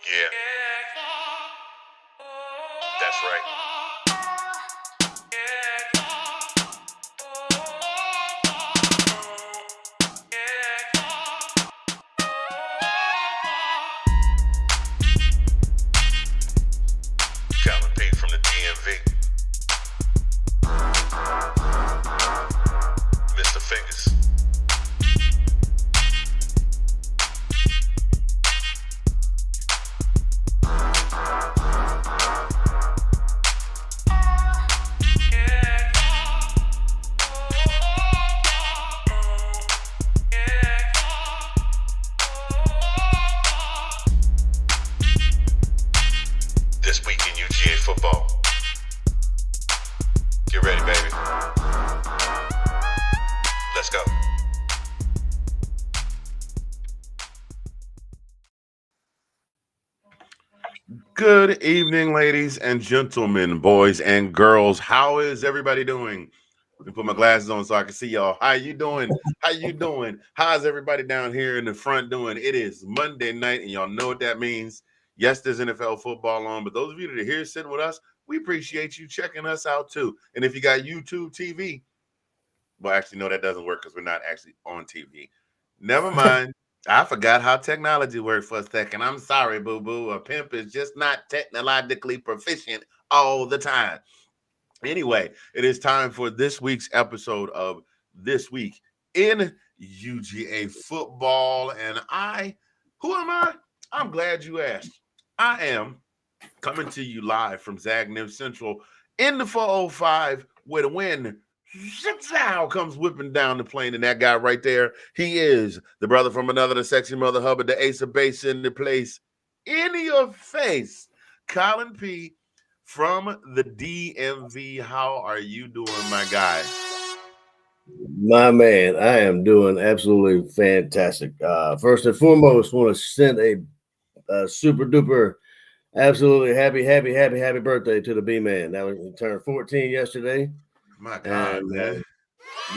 Yeah, that's right. Collin P from the DMV. Mr. Fingaz. This week in UGA football. Get ready, baby. Let's go. Good evening, ladies and gentlemen, boys and girls. How is everybody doing? Let me put my glasses on so I can see y'all. How you doing? How you doing? How's everybody down here in the front doing? It is Monday night, and y'all know what that means. Yes, there's NFL football on, but those of you that are here sitting with us, we appreciate you checking us out too. And if you got YouTube TV, well, actually, no, that doesn't work because we're not actually on TV. Never mind. I forgot how technology works for a second. I'm sorry, boo-boo. A pimp is just not technologically proficient all the time. Anyway, it is time for this week's episode of This Week in UGA Football. And who am I? I'm glad you asked. I am coming to you live from Zagnib Central in the 405 where the wind comes whipping down the plane. And that guy right there, he is the brother from another, the sexy mother Hubbard, the ace of base in the place. In your face, Collin P from the DMV. How are you doing, my guy? My man, I am doing absolutely fantastic. First and foremost, want to send a super duper, absolutely happy birthday to the B man. That was he turned 14 yesterday. My God, And man.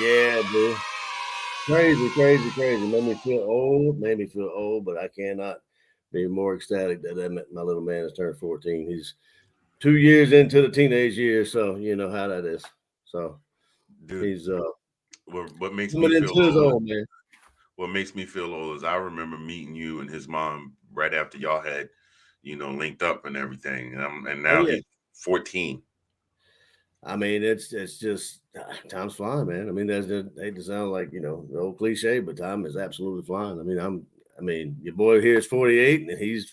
yeah, dude, crazy. Made me feel old, but I cannot be more ecstatic that my little man has turned 14. He's 2 years into the teenage years, so you know how that is. So Dude, he's what makes me coming feel into his old? own, man. What makes me feel old is I remember meeting you and his mom right after y'all had, linked up and everything. And Oh now yeah. he's 14. I mean, it's just time's flying, man. I mean, hate to sound like the old cliche, but time is absolutely flying. I mean, your boy here is 48 and he's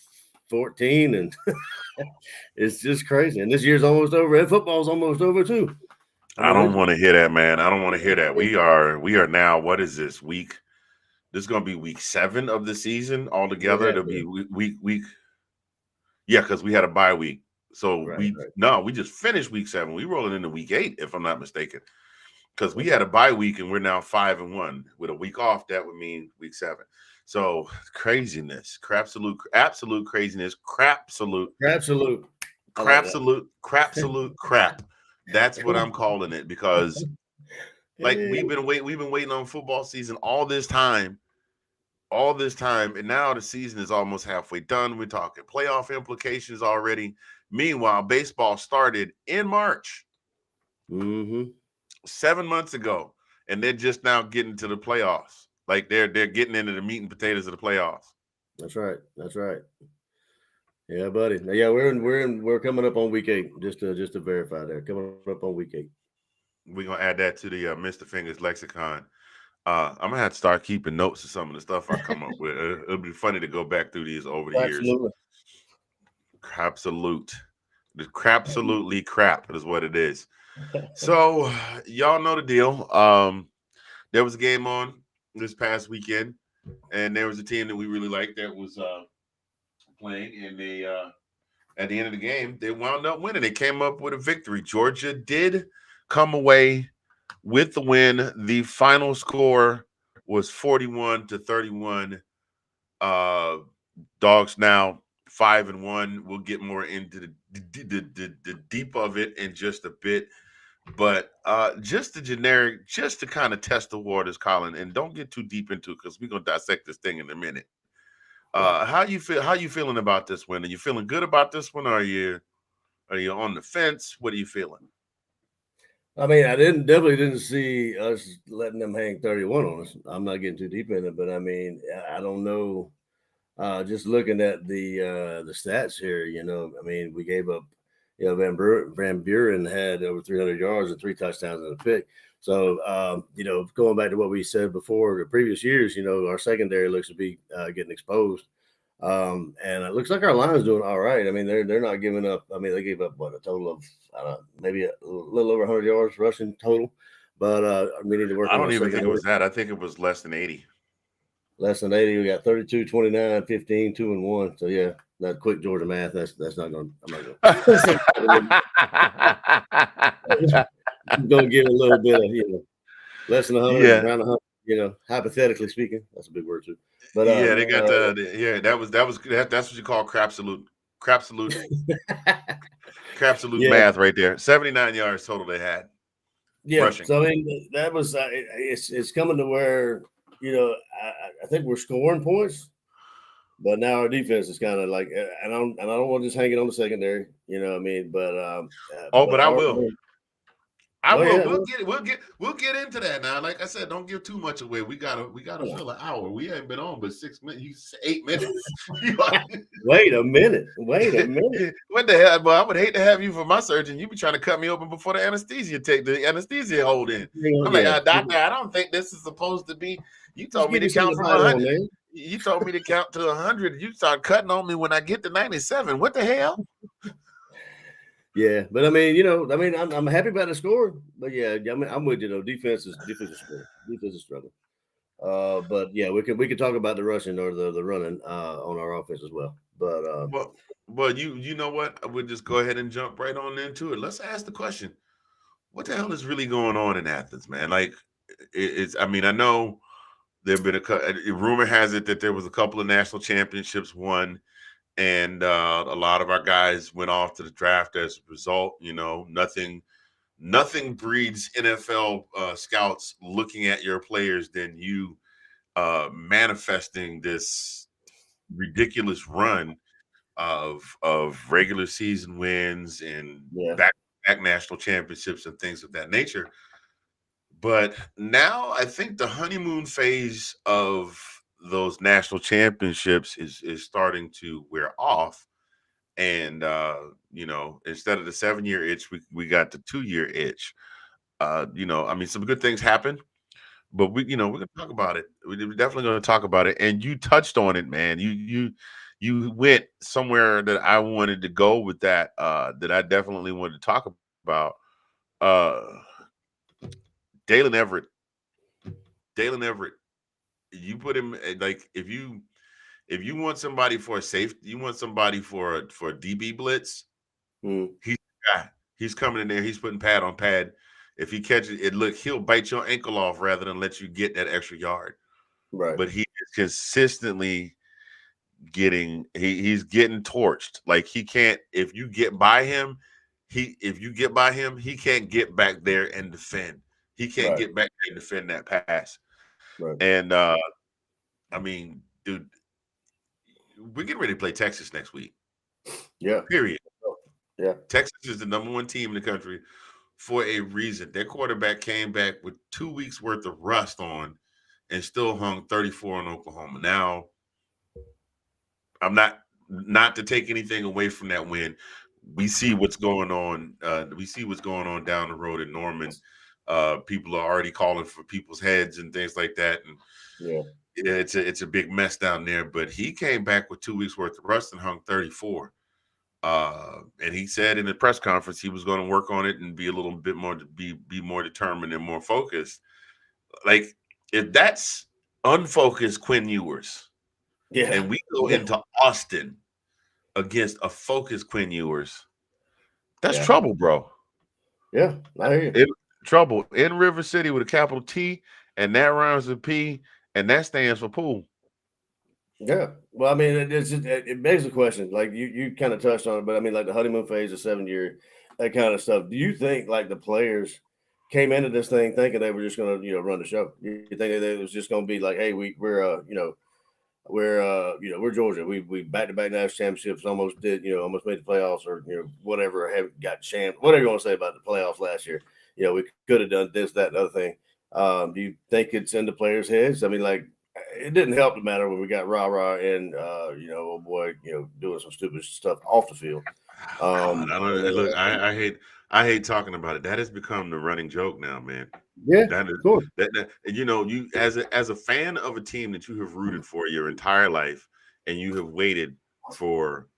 14, and it's just crazy. And this year's almost over, and football's almost over too. I mean, don't want to hear that, man. I don't want to hear that. We are now. What is this week? This is gonna be week 7 of the season altogether. yeah, It'll be week. Yeah, because we had a bye week. So right. we just finished week 7. We rolling into week 8, if I'm not mistaken. Because we had a bye week and we're now 5-1. With a week off, that would mean week 7. So craziness, absolute craziness, Absolute. crap. That's what I'm calling it because like we've been waiting on football season all this time, and now the season is almost halfway done. We're talking playoff implications already. Meanwhile, baseball started in March. Mm-hmm. 7 months ago, and they're just now getting to the playoffs. Like they're getting into the meat and potatoes of the playoffs. That's right. Yeah, buddy. Yeah, we're coming up on week 8. Just to verify there, coming up on week 8. We're gonna add that to the Mr. Fingaz lexicon. I'm gonna have to start keeping notes of some of the stuff I come up with. It'll be funny to go back through these over the years. Absolutely. Absolutely crap is what it is. So y'all know the deal. There was a game on this past weekend, and there was a team that we really liked that was playing, and they at the end of the game they wound up winning. They came up with a victory. Georgia did come away with the win. The final score was 41-31. Dawgs now 5-1. We'll get more into the deep of it in just a bit. But just to kind of test the waters, Collin, and don't get too deep into it because we're gonna dissect this thing in a minute. Right. How you feel? How you feeling about this one? Are you feeling good about this one? Or are you on the fence? What are you feeling? I mean, I definitely didn't see us letting them hang 31 on us. I'm not getting too deep in it, but I mean, I don't know. Just looking at the stats here, I mean, we gave up. Van Buren had over 300 yards and 3 touchdowns and a pick. So, going back to what we said before, the previous years, our secondary looks to be getting exposed. And it looks like our line's doing all right. I mean, they're not giving up. I mean, they gave up a total of maybe a little over 100 yards rushing total, but we need to work I on our don't even think it secondary. was that. I think it was less than 80. Less than 80. We got 32, 29, 15, 2 and 1. So yeah, that quick Georgia math. That's not going. I'm not going. I'm going to give it a little bit of less than 100, Yeah, around 100. Hypothetically speaking, that's a big word too. But yeah, they got yeah. That's what you call crap salute yeah, math right there. 79 yards total they had yeah. rushing. So I mean, that was it's coming to where I think we're scoring points. But now our defense is kind of like, and I don't want to just hang it on the secondary, you know what I mean? Oh, But but I our, will. I oh will. yeah, We'll get into that now. Like I said, don't give too much away. We gotta yeah. fill an hour. We haven't been on but 6 minutes. You say 8 minutes. Wait a minute, wait a minute. What the hell? Well, I would hate to have you for my surgeon. You be trying to cut me open before the anesthesia hold in. I'm like, Yeah, doctor, I don't think this is supposed to be. You just told me give to me something count to from bite on, 100. man. You told me to count to 100. You start cutting on me when I get to 97. What the hell? Yeah, but I mean, I'm happy about the score, but yeah, I mean, I'm with you though. Defense is struggling. Defense is struggling. But yeah, we can talk about the rushing or the running on our offense as well. But Well, you know what? I would just go ahead and jump right on into it. Let's ask the question: what the hell is really going on in Athens, man? Like, it's. I mean, I know there've been rumor has it that there was a couple of national championships won, and a lot of our guys went off to the draft as a result. Nothing breeds NFL scouts looking at your players than you manifesting this ridiculous run of regular season wins and yeah, back national championships and things of that nature. But now I think the honeymoon phase of those national championships is starting to wear off. And instead of the 7 year itch, we got the 2 year itch. I mean, some good things happened, but we're gonna talk about it. We're definitely gonna talk about it. And you touched on it, man. You went somewhere that I wanted to go with that. That I definitely wanted to talk about. Uh, Dalen Everett. Dalen Everett. You put him like if you want somebody for a safe, you want somebody for a DB blitz. mm, He's the guy. He's coming in there. He's putting pad on pad. If he catches it, look, he'll bite your ankle off rather than let you get that extra yard. right, But he is consistently he's getting torched. Like he can't if you get by him, he can't get back there and defend. He can't right, get back there and defend that pass. right. And I mean, dude, we're getting ready to play Texas next week. Yeah, Period. yeah, Texas is the number one team in the country for a reason. Their quarterback came back with 2 weeks worth of rust on and still hung 34 on Oklahoma. Now, I'm not to take anything away from that win. We see what's going on. We see what's going on down the road in Norman. People are already calling for people's heads and things like that. And yeah, it's a big mess down there. But he came back with 2 weeks worth of rust and hung 34. And he said in the press conference he was going to work on it and be a little bit more be more determined and more focused. Like if that's unfocused Quinn Ewers, yeah, and we go yeah, into Austin against a focused Quinn Ewers, that's yeah, trouble, bro. yeah. I hear you. It, trouble in River City with a capital T, and that rhymes with P, and that stands for pool. Yeah. Well, I mean, it begs the question. Like you kind of touched on it, but I mean, like the honeymoon phase, the 7 year, that kind of stuff. Do you think like the players came into this thing thinking they were just going to run the show? You think that it was just going to be like, hey, we're we're Georgia. We back-to-back national championships, almost almost made the playoffs, or whatever, haven't got champ, whatever you want to say about the playoffs last year. We could have done this, that, and other thing. Do you think it's in the players' heads? I mean, like, it didn't help the matter when we got rah and old boy, doing some stupid stuff off the field. God, I don't And then, look. I hate talking about it. That has become the running joke now, man. yeah, That is of course, that you as a fan of a team that you have rooted for your entire life, and you have waited for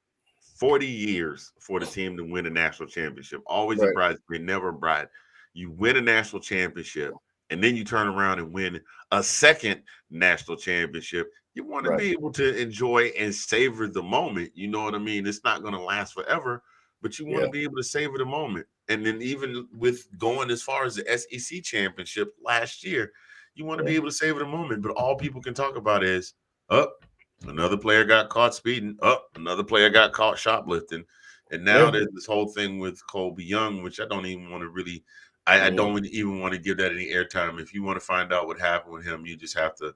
40 years for the team to win a national championship. Always a right, bride, never a bride. You win a national championship, and then you turn around and win a second national championship. You want to right, be able to enjoy and savor the moment. You know what I mean? It's not going to last forever, but you want yeah, to be able to savor the moment. And then even with going as far as the SEC championship last year, you want to yeah, be able to savor the moment. But all people can talk about is, oh, another player got caught speeding. Oh, another player got caught shoplifting. And now yeah. there's this whole thing with Colby Young, which I don't even want to really, I Mm, don't even want to give that any airtime. If you want to find out what happened with him, you just have to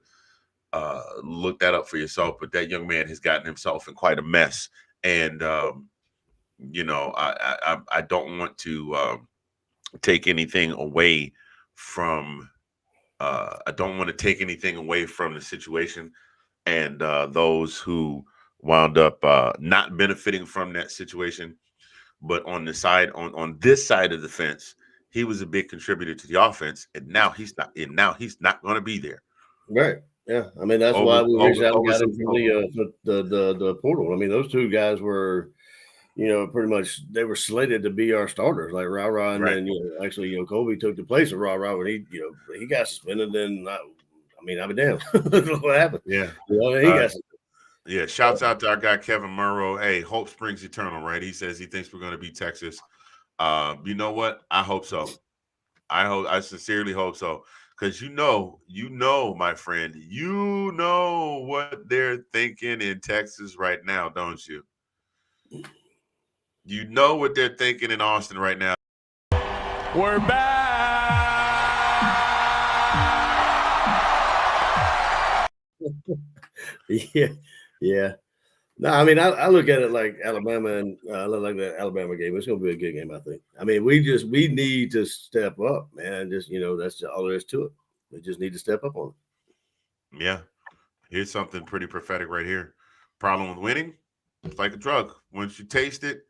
look that up for yourself. But that young man has gotten himself in quite a mess. And, I don't want to take anything away from, I don't want to take anything away from the situation and those who wound up not benefiting from that situation. But on this side of the fence, he was a big contributor to the offense, and now he's not. And now he's not going to be there right. Yeah. I mean, that's why we reached out and over got him some. from the portal. I mean, those two guys were, pretty much they were slated to be our starters, like Rah, and Right. then actually, Kobe took the place of Rah when he got suspended. Then I'll be damned. What happened? Yeah. He Uh, got yeah. Shouts out to our guy Kevin Murrow. Hey, hope springs eternal, right? He says he thinks we're going to beat Texas. You know what? I hope so. I sincerely hope so. Because my friend, you know what they're thinking in Texas right now, don't you? You know what they're thinking in Austin right now. We're back. yeah, yeah. No, I mean, I look at it like Alabama, and I look like that Alabama game. It's going to be a good game, I think. I mean, we need to step up, man. Just that's all there is to it. We just need to step up on Yeah. Here's something pretty prophetic right here. Problem with winning, it's like a drug. Once you taste it,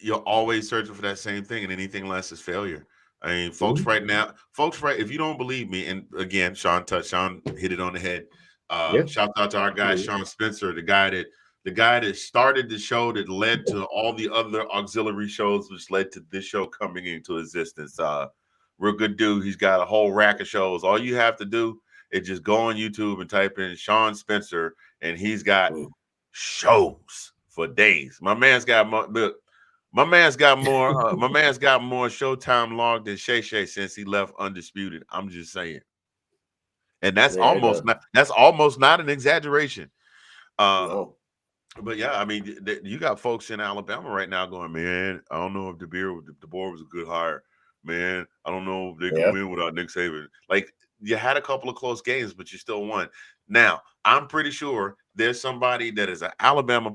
you're always searching for that same thing, and anything less is failure. I mean, it. Mhm. folks, right? If you don't believe me, and again, Sean hit it on the head. Yeah. Shout out to our guy Mhm. Sean Spencer, the guy that started the show that led to all the other auxiliary shows, which led to this show coming into existence. Real good dude. He's got a whole rack of shows. All you have to do is just go on YouTube and type in Sean Spencer, and he's got Mhm. shows for days. My man's got more. Look, my man's got more. My man's got more Showtime logged than Shay Shay since he left Undisputed. I'm just saying, and that's Yeah, it almost does. not. That's almost not an exaggeration. Uh, No. but yeah, I mean, you got folks in Alabama right now going, man. I don't know if the board was a good hire, man. I don't know if they could Yeah. win without Nick Saban. Like you had a couple of close games, but you still won. Now, I'm pretty sure there's somebody that is an Alabama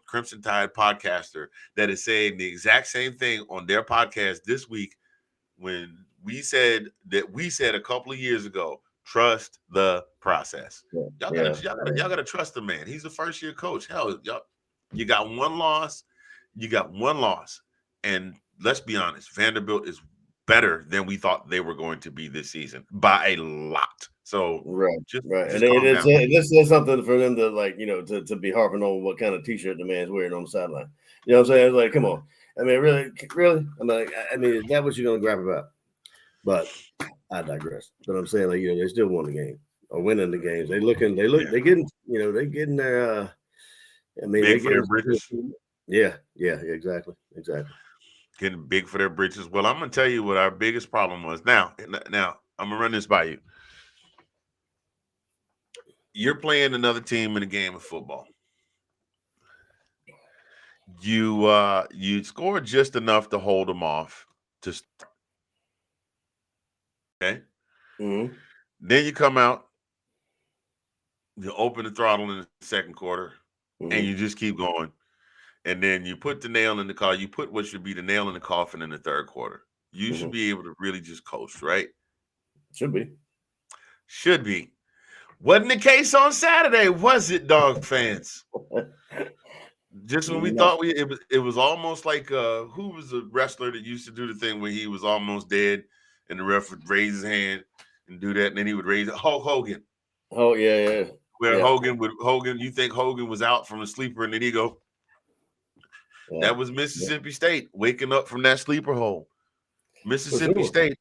Crimson Tide podcaster that is saying the exact same thing on their podcast this week when we said a couple of years ago, trust the process. Yeah. Y'all gotta Yeah. y'all gotta Yeah. y'all gotta trust the man. He's a first year coach. Hell, y'all, you got one loss. You got one loss. And let's be honest, Vanderbilt is better than we thought they were going to be this season by a lot. So Right. just Right. And just calm down. this is something for them to, like, to be harping on what kind of t-shirt the man's wearing on the sideline. You know what I'm saying? It's like, come on. I mean, really, really. I'm like, I mean, is that what you're gonna grab about? But I digress. But I'm saying, like, they still won the game or winning the games. Yeah. They getting their I mean, they Big for their getting britches. yeah, yeah, exactly. Exactly. Getting big for their britches. Well, I'm gonna tell you what our biggest problem was. Now I'm gonna run this by you. You're playing another team in a game of football. You scored just enough to hold them off. Just okay. Mm-hmm. Then you come out, You open the throttle in the second quarter, and you just keep going. And then you put the nail in the car. You put what should be the nail in the coffin in the third quarter. You should be able to really just coast, right? Should be. Should be. Wasn't the case on Saturday, was it, dog fans? Just when we thought it was almost like who was the wrestler that used to do the thing when he was almost dead and the ref would raise his hand and do that, and then he would raise it. Hulk Hogan. Oh yeah. Where Hogan, you think Hogan was out from a sleeper, and then he go. Yeah. That was Mississippi State waking up from that sleeper hole. Mississippi State.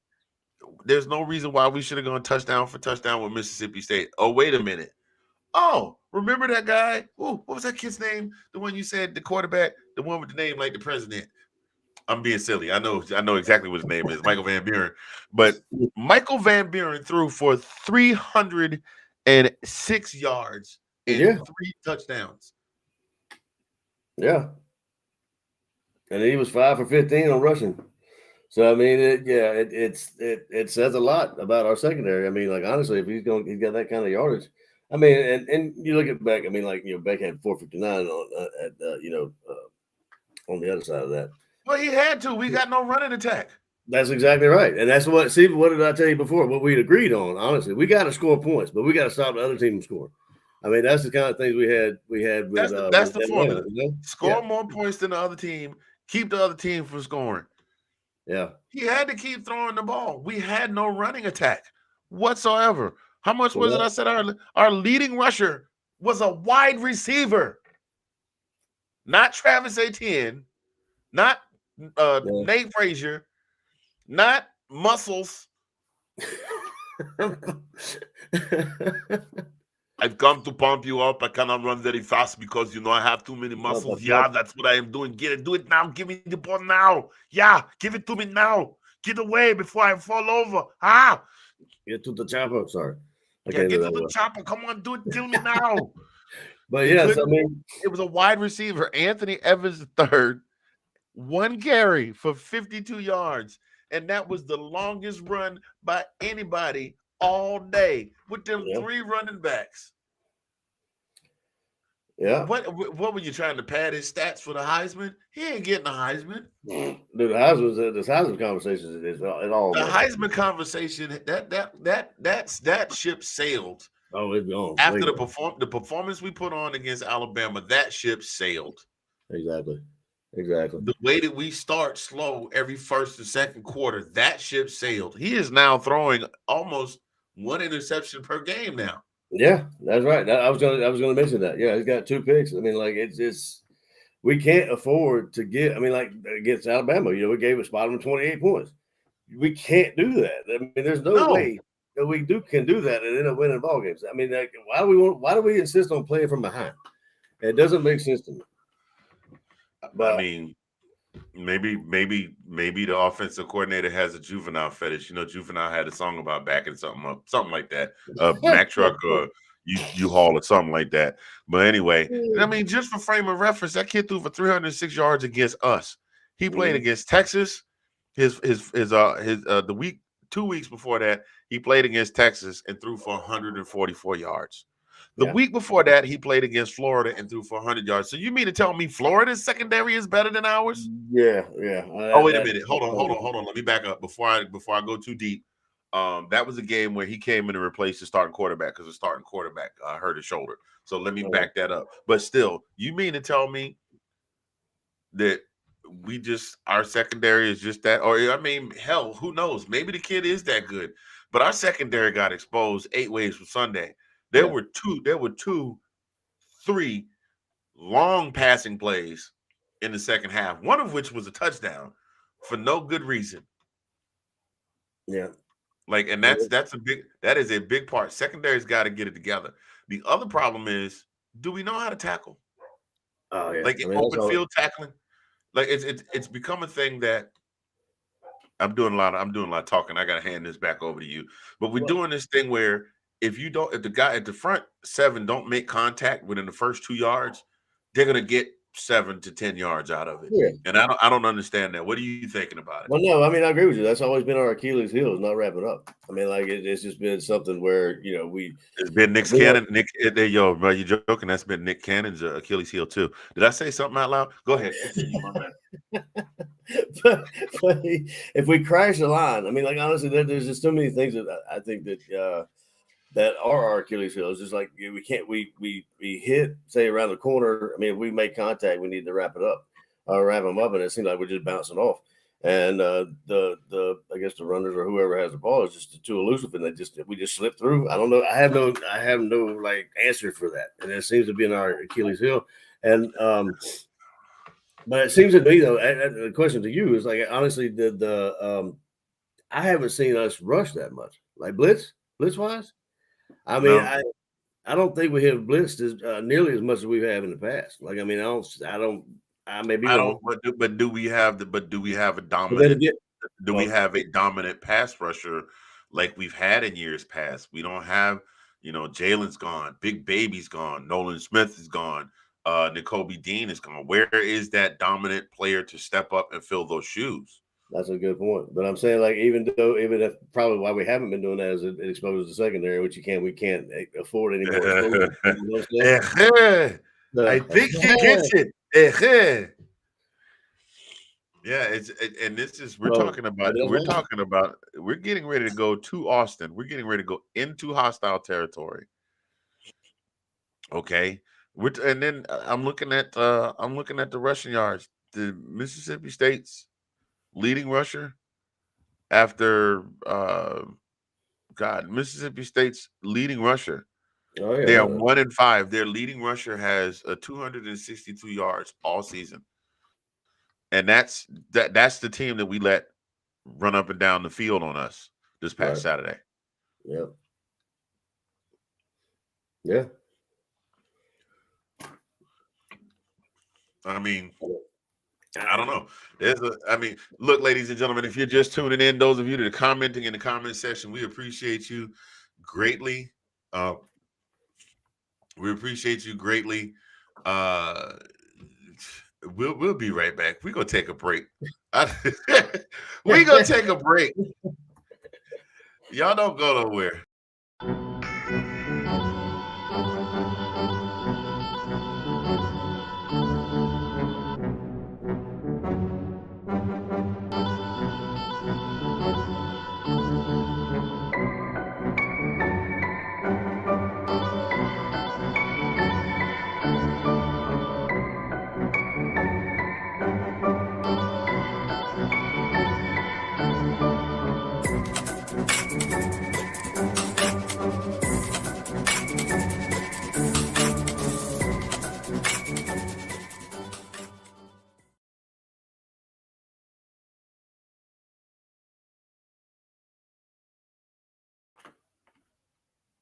There's no reason why we should have gone touchdown for touchdown with Mississippi State. Oh, wait a minute. Oh, remember that guy? Ooh, what was that kid's name? The one you said, the quarterback, the one with the name like the president. I'm being silly. I know exactly what his name is, Michael Van Buren. But Michael Van Buren threw for 306 yards and 3 touchdowns. Yeah. And he was 5 for 15 on rushing. So I mean, it says a lot about our secondary. I mean, like honestly, if he's got that kind of yardage, I mean, and you look at Beck. I mean, like Beck had 459 on on the other side of that. Well, he had to. We got no running attack. That's exactly right, and that's what. See, what did I tell you before? What we agreed on. Honestly, we got to score points, but we got to stop the other team from scoring. I mean, that's the kind of things we had. With that's the formula. Score more more points than the other team. Keep the other team from scoring. Yeah. He had to keep throwing the ball. We had no running attack whatsoever. How much was it? I said our leading rusher was a wide receiver. Not Travis Etienne, not Nate Frazier, not Muscles. I've come to pump you up. I cannot run very fast because, I have too many muscles. Yeah, that's what I am doing. Get it. Do it now. Give me the ball now. Yeah, give it to me now. Get away before I fall over. Get to the chopper. Sorry. Get to the chopper. Come on, do it. Kill me now. But yes, I mean. It was a wide receiver, Anthony Evans III, 1 carry for 52 yards. And that was the longest run by anybody all day with them 3 running backs. Yeah. What were you trying to pad his stats for the Heisman? He ain't getting a Heisman. Dude, the Heisman conversation is all. The Heisman conversation that ship sailed. Oh, it's gone. After the performance we put on against Alabama, that ship sailed. Exactly. The way that we start slow every first and second quarter, that ship sailed. He is now throwing almost 1 interception per game now. Yeah, that's right. I was gonna mention that. Yeah, he's got 2 picks. I mean, like it's we can't afford to get. I mean, like against Alabama, we gave a spot on 28 points. We can't do that. I mean, there's no way that we can do that and end up winning ball games. I mean, like, why do we insist on playing from behind? It doesn't make sense to me. But I mean, maybe the offensive coordinator has a juvenile fetish. Juvenile had a song about backing something up, something like that. Mack truck or U-Haul or something like that. But anyway, I mean, just for frame of reference, that kid threw for 306 yards against us. He played against Texas. The week 2 weeks before that, he played against Texas and threw for 144 yards. The week before that, he played against Florida and threw for 100 yards. So you mean to tell me Florida's secondary is better than ours? Yeah. Oh, wait a minute. Hold on. Let me back up before I go too deep. That was a game where he came in to replace the starting quarterback because the starting quarterback hurt his shoulder. So let me back that up. But still, you mean to tell me that our secondary is just that? Or I mean, hell, who knows? Maybe the kid is that good. But our secondary got exposed 8 ways from Sunday. There were 3 long passing plays in the second half, one of which was a touchdown for no good reason. Yeah. And that is a big part. Secondary's got to get it together. The other problem is, do we know how to tackle? Oh yeah. Open field tackling. It's become a thing that I'm doing a lot of talking. I gotta hand this back over to you. But we're doing this thing where if the guy at the front 7 don't make contact within the first 2 yards, they're gonna get 7 to 10 yards out of it. Yeah. And I don't understand that. What are you thinking about it? Well, no, I mean, I agree with you. That's always been our Achilles heel is not wrapping up. I mean, like it's just been something where It's been Nick Cannon. Yo, bro, you joking? That's been Nick Cannon's Achilles heel too. Did I say something out loud? Go ahead, continue. My bad. but if we crash the line, I mean, like honestly, there's just so many things that I think that that are our Achilles heel. It's just like we can't we hit say around the corner. I mean, if we make contact, we need to wrap it up or wrap them up, and it seems like we're just bouncing off. And the I guess the runners or whoever has the ball is just too elusive, and we just slip through. I don't know. I have no like answer for that, and it seems to be in our Achilles heel. And but it seems to me though. The question to you is like honestly, I haven't seen us rush that much, like blitz wise. I mean, No. I don't think we have blitzed as nearly as much as we have in the past. Like I mean, I may be wrong. But do we have a dominant? Do we have a dominant pass rusher like we've had in years past? We don't have, Jalen's gone, Big Baby's gone, Nolan Smith is gone, N'Kobe Dean is gone. Where is that dominant player to step up and fill those shoes? That's a good point. But I'm saying, like, even if probably why we haven't been doing that is it exposes the secondary, which we can't afford anymore. I think he gets it. Yeah, and this is we're getting ready to go to Austin. We're getting ready to go into hostile territory. Okay. And then I'm looking at the rushing yards. The Mississippi State's leading rusher after Mississippi State's leading rusher. Oh, yeah, they are 1-5. Their leading rusher has 262 yards all season. And that's the team that we let run up and down the field on us this past Saturday. Yeah. Yeah. I mean, I don't know. Look, ladies and gentlemen, if you're just tuning in, those of you that are commenting in the comment section, we appreciate you greatly. We appreciate you greatly. We'll be right back. We're gonna take a break. We're gonna take a break. Y'all don't go nowhere.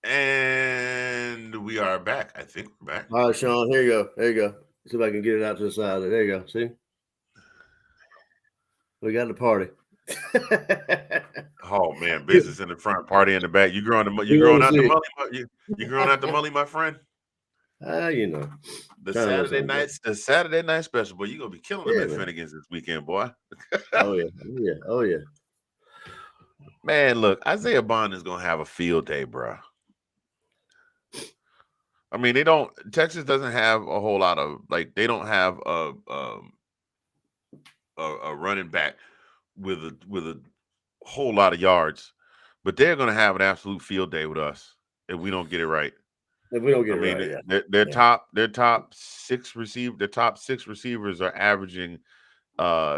And we are back. I think we're back. All right, Sean. Here you go. There you go. See if I can get it out to the side. There you go. See? We got the party. Oh man, business in the front, party in the back. You growing out the mully, my friend? The Saturday night special, boy. You're gonna be killing them at Finnegan's this weekend, boy. Oh yeah. Man, look, Isaiah Bond is gonna have a field day, bro. I mean, Texas doesn't have a whole lot of they don't have a running back with a whole lot of yards, but they're going to have an absolute field day with us if we don't get it right. If we don't get it right, their top six receivers are averaging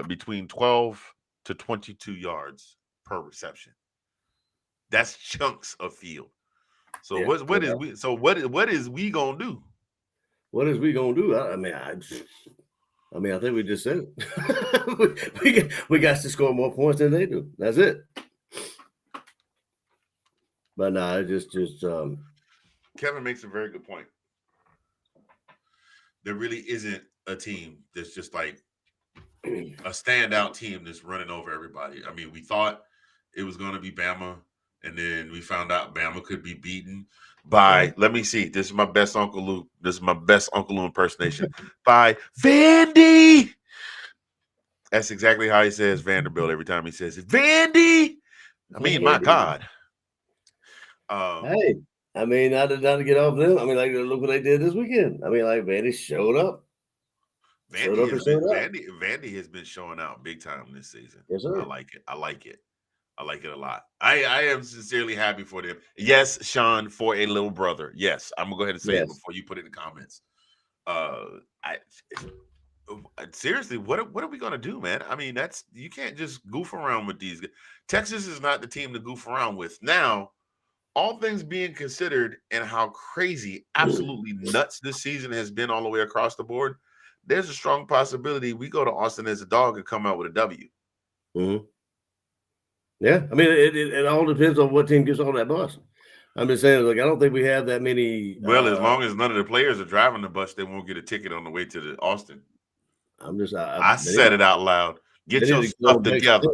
between 12 to 22 yards per reception. That's chunks of field. So what is we gonna do? What is we gonna do? I think we just said it. we got to score more points than they do. That's it. But no, just Kevin makes a very good point. There really isn't a team that's just like a standout team that's running over everybody. I mean, we thought it was going to be Bama. And then we found out Bama could be beaten by, let me see, this is my best Uncle Lou. This is my best Uncle Lou impersonation by Vandy. That's exactly how he says Vanderbilt every time he says it. Vandy. I mean, my God. Hey, I mean, not to get off them. I mean, like, look what they did this weekend. I mean, like, Vandy showed up. Vandy has been showing out big time this season. Yes, sir. I like it. I like it a lot. I am sincerely happy for them. Yes, Sean, for a little brother. Yes, I'm gonna go ahead and say it before you put it in the comments. Seriously, what are we gonna do, man? I mean, you can't just goof around with these. Texas is not the team to goof around with. Now, all things being considered, and how crazy, absolutely nuts this season has been all the way across the board, there's a strong possibility we go to Austin as a dog and come out with a W. Mm-hmm. Yeah, I mean, it all depends on what team gets on that bus. I'm just saying, like, I don't think we have that many. Well, as long as none of the players are driving the bus, they won't get a ticket on the way to the Austin. I said it out loud. Get your stuff together.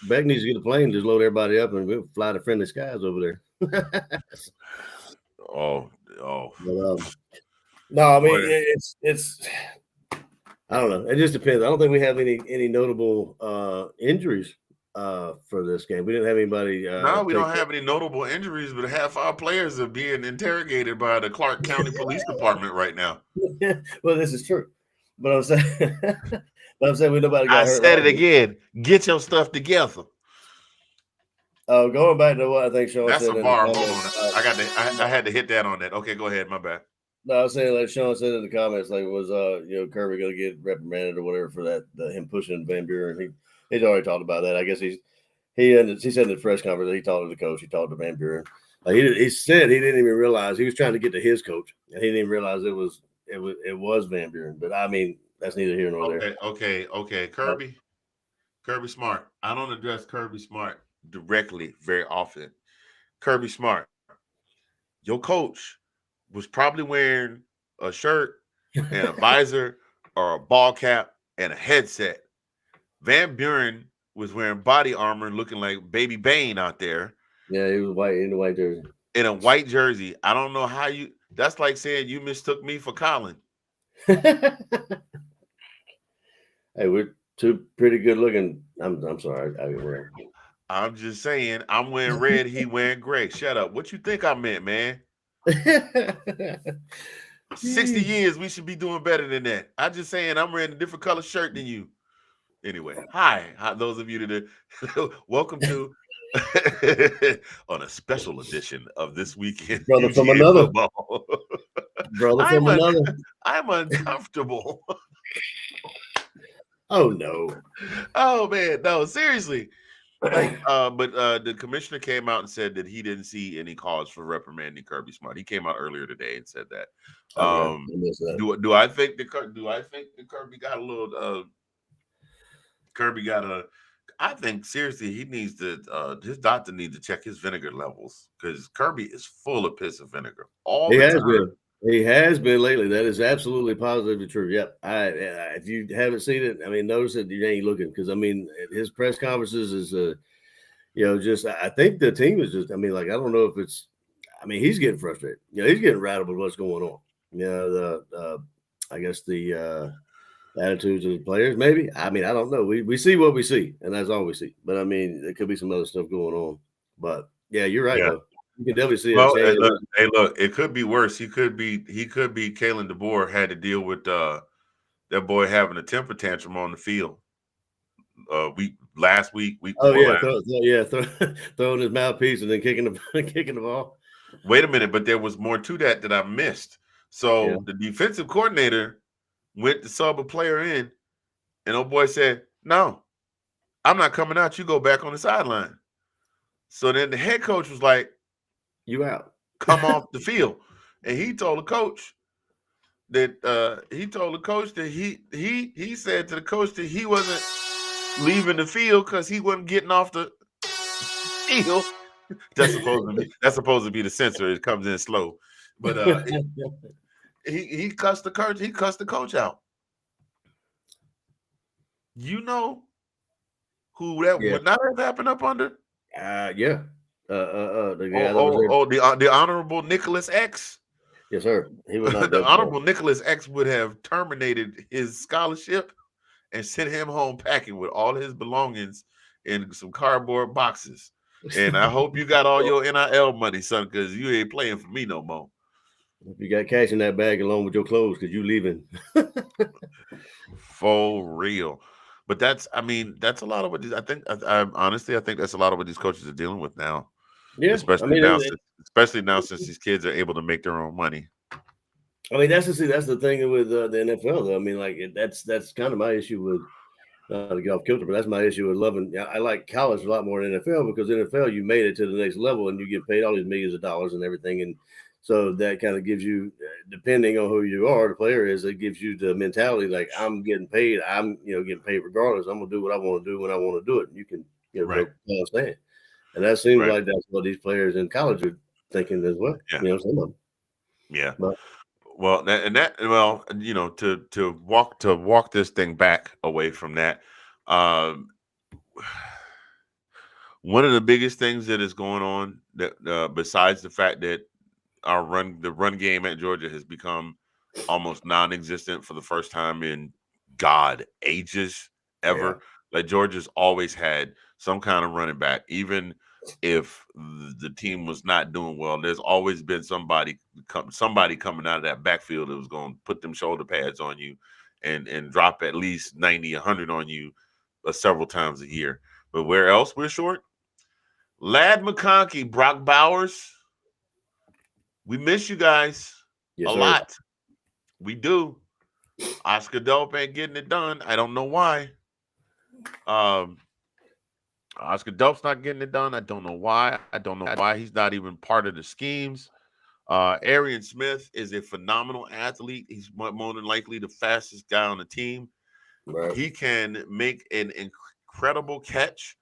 Beck needs to get a plane, just load everybody up, and we'll fly to friendly skies over there. No, I mean, it's. I don't know. It just depends. I don't think we have any notable injuries for this game. We didn't have anybody. No, we don't have any notable injuries, but half our players are being interrogated by the Clark County Police Department right now. Well, this is true, but I'm saying, nobody got hurt. I said it again. Get your stuff together. Going back to what I think Sean said. That's a bar. Hold on. I had to hit that on that. Okay, go ahead. My bad. No, I was saying, like Sean said in the comments, like, was Kirby going to get reprimanded or whatever for that him pushing Van Buren? He's already talked about that. I guess he said in the press conference that he talked to the coach, he talked to Van Buren. He said he didn't even realize he was trying to get to his coach, and he didn't even realize it was Van Buren. But I mean, that's neither here nor there. Okay. Kirby Smart. I don't address Kirby Smart directly very often. Kirby Smart, your coach was probably wearing a shirt and a visor or a ball cap and a headset. Van Buren was wearing body armor, looking like Baby Bane out there. Yeah, he was white in a white jersey. In a white jersey. I don't know how you. That's like saying you mistook me for Collin. Hey, we're two pretty good looking. I'm sorry. I'm just saying. I'm wearing red. He wearing gray. Shut up. What you think I meant, man? 60 years, we should be doing better than that. I'm just saying I'm wearing a different color shirt than you. Anyway, hi those of you that welcome to on a special edition of This Weekend Brother from another football. Brother from another. I'm uncomfortable. Oh no. Oh man, no, seriously. But the commissioner came out and said that he didn't see any cause for reprimanding Kirby Smart. He came out earlier today and said that. Do I think that Kirby got a little I think seriously he needs to his doctor needs to check his vinegar levels, because Kirby is full of piss and vinegar all the time. He has been lately. That is absolutely positively true. Yep. If you haven't seen it, I mean, notice it. You ain't looking, because I mean, his press conferences is just. I think the team is just. I mean, like, I don't know if it's. I mean, he's getting frustrated. He's getting rattled with what's going on. I guess the attitudes of the players, maybe. I mean, I don't know. We see what we see, and that's all we see. But I mean, there could be some other stuff going on. But yeah, you're right. Though. You can definitely see it. Look, it could be worse. He could be Kalen DeBoer had to deal with that boy having a temper tantrum on the field. Last week. Throwing his mouthpiece and then kicking the ball. Wait a minute, but there was more to that I missed. So the defensive coordinator went to sub a player in, and old boy said, "No, I'm not coming out. You go back on the sideline." So then the head coach was like, "You out. Come off the field." And he told the coach that he said to the coach that he wasn't leaving the field because he wasn't getting off the field. That's supposed to be the censor. It comes in slow. But he cussed the coach. He cussed the coach out. You know who that would not have happened up under? Yeah. The guy that was there. The Honorable Nicholas X. Yes, sir. He was not The that Honorable Nicholas X would have terminated his scholarship and sent him home packing with all his belongings in some cardboard boxes. And I hope you got all your NIL money, son, because you ain't playing for me no more. If you got cash in that bag along with your clothes, because you leaving. For real. But that's a lot of what these. I think honestly, I think that's a lot of what these coaches are dealing with now. Yeah, Especially now since these kids are able to make their own money. I mean, that's the thing with the NFL, though. I mean, like that's kind of my issue with. Not to get off kilter, but that's my issue with loving. I like college a lot more than NFL because NFL you made it to the next level and you get paid all these millions of dollars and everything, and so that kind of gives you, depending on who you are, the player is, it gives you the mentality like I'm getting paid. I'm getting paid regardless. I'm gonna do what I want to do when I want to do it. And you can Right. understand, and that seems Right. like that's what these players in college are thinking as well. Yeah. Some of them. Yeah. But, to walk this thing back away from that, one of the biggest things that is going on that besides the fact that the run game at Georgia has become almost non-existent for the first time in ages ever. Yeah. Like Georgia's always had some kind of running back, even if the team was not doing well. There's always been somebody coming out of that backfield that was going to put them shoulder pads on you and drop at least 90, 100 on you several times a year. But where else we're short? Lad McConkey, Brock Bowers. We miss you guys Yes, a sir. lot. We do. Oscar Delp ain't getting it done. I don't know why. Oscar Delp's not getting it done. I don't know why. I don't know why he's not even part of the schemes. Arian Smith is a phenomenal athlete. He's more than likely the fastest guy on the team. Right. He can make an incredible catch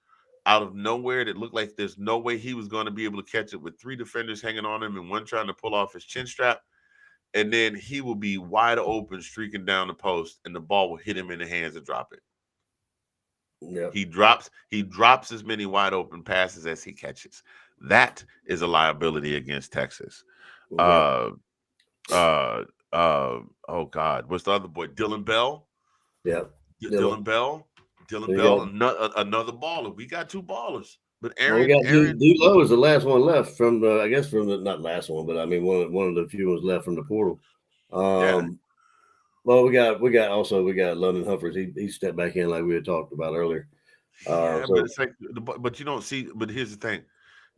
out of nowhere that looked like there's no way he was going to be able to catch it with three defenders hanging on him and one trying to pull off his chin strap. And then he will be wide open, streaking down the post, and the ball will hit him in the hands and drop it. Yep. He drops as many wide open passes as he catches. That is a liability against Texas. Yep. Oh God, what's the other boy? Dylan Bell. Yeah. Dylan Bell. Another baller. We got two ballers. But Aaron D-Lo is the last one left from not last one, but I mean one of the few ones left from the portal. Well, we got London Humphreys. He stepped back in like we had talked about earlier. But it's like, but you don't see. But here's the thing: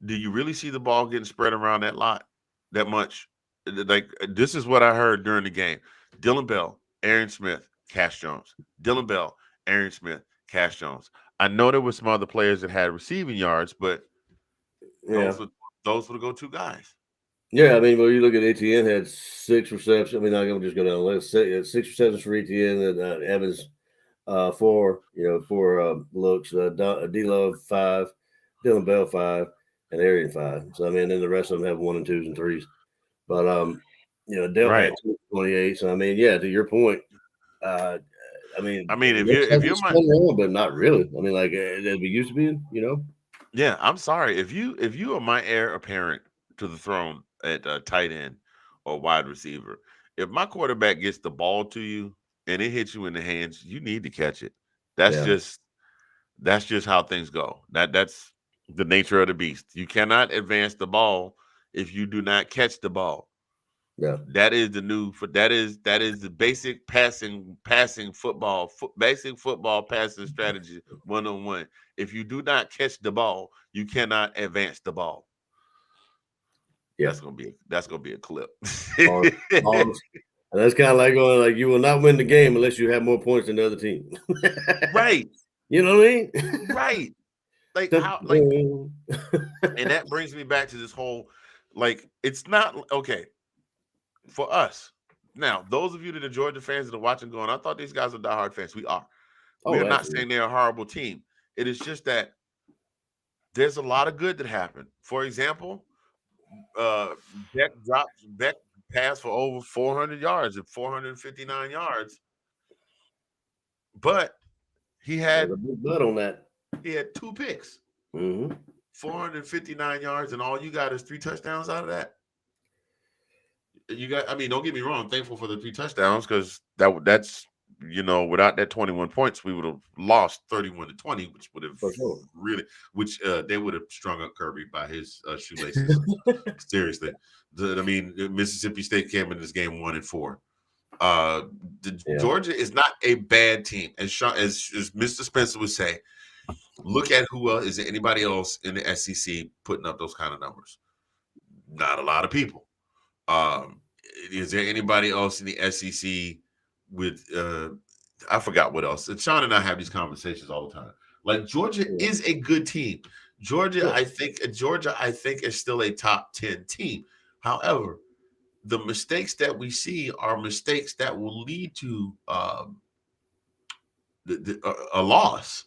do you really see the ball getting spread around that lot that much? Like this is what I heard during the game: Dylan Bell, Aaron Smith, Cash Jones. Dylan Bell, Aaron Smith, Cash Jones. I know there were some other players that had receiving yards, but those were the go-to guys. Yeah, I mean, well, you look at Etienne had 6 receptions. I mean, I'm going to just go down the list. 6 receptions for Etienne, and Evans 4 looks. D-Lo 5, Dylan Bell 5, and Arian 5. So I mean, then the rest of them have 1 and 2s and 3s. But Dell had 28. So I mean, yeah, to your point, I mean, if you're but not really. I mean, like as we used to be, Yeah, I'm sorry if you are my heir apparent to the throne at tight end or wide receiver. If my quarterback gets the ball to you and it hits you in the hands, you need to catch it. That's just how things go. That's the nature of the beast. You cannot advance the ball if you do not catch the ball. Yeah, that is the basic passing football basic football passing strategy 101. If you do not catch the ball, you cannot advance the ball. Yeah, that's gonna be a clip. And that's kind of like going like you will not win the game unless you have more points than the other team. Right. You know what I mean? Right. Like how like and that brings me back to this whole it's not okay. For us, now, those of you that are Georgia fans that are watching going, I thought these guys are diehard fans. We are. We are not saying they're a horrible team. It is just that there's a lot of good that happened. For example, Beck passed for over 400 yards and 459 yards, but he had a big butt on that. He had 2 picks. Mm-hmm. 459 yards, and all you got is 3 touchdowns out of that. You got, I mean, don't get me wrong, I'm thankful for the 3 touchdowns because that's without that 21 points, we would have lost 31-20, which would have really, they would have strung up Kirby by his shoelaces. Seriously, I mean, Mississippi State came in this game 1-4. Georgia is not a bad team, as Mr. Spencer would say. Look at who else is there anybody else in the SEC putting up those kind of numbers? Not a lot of people. Is there anybody else in the SEC with I forgot what else? And Sean and I have these conversations all the time. Like Georgia is a good team. Georgia, I think is still a top 10 team. However, the mistakes that we see are mistakes that will lead to a loss.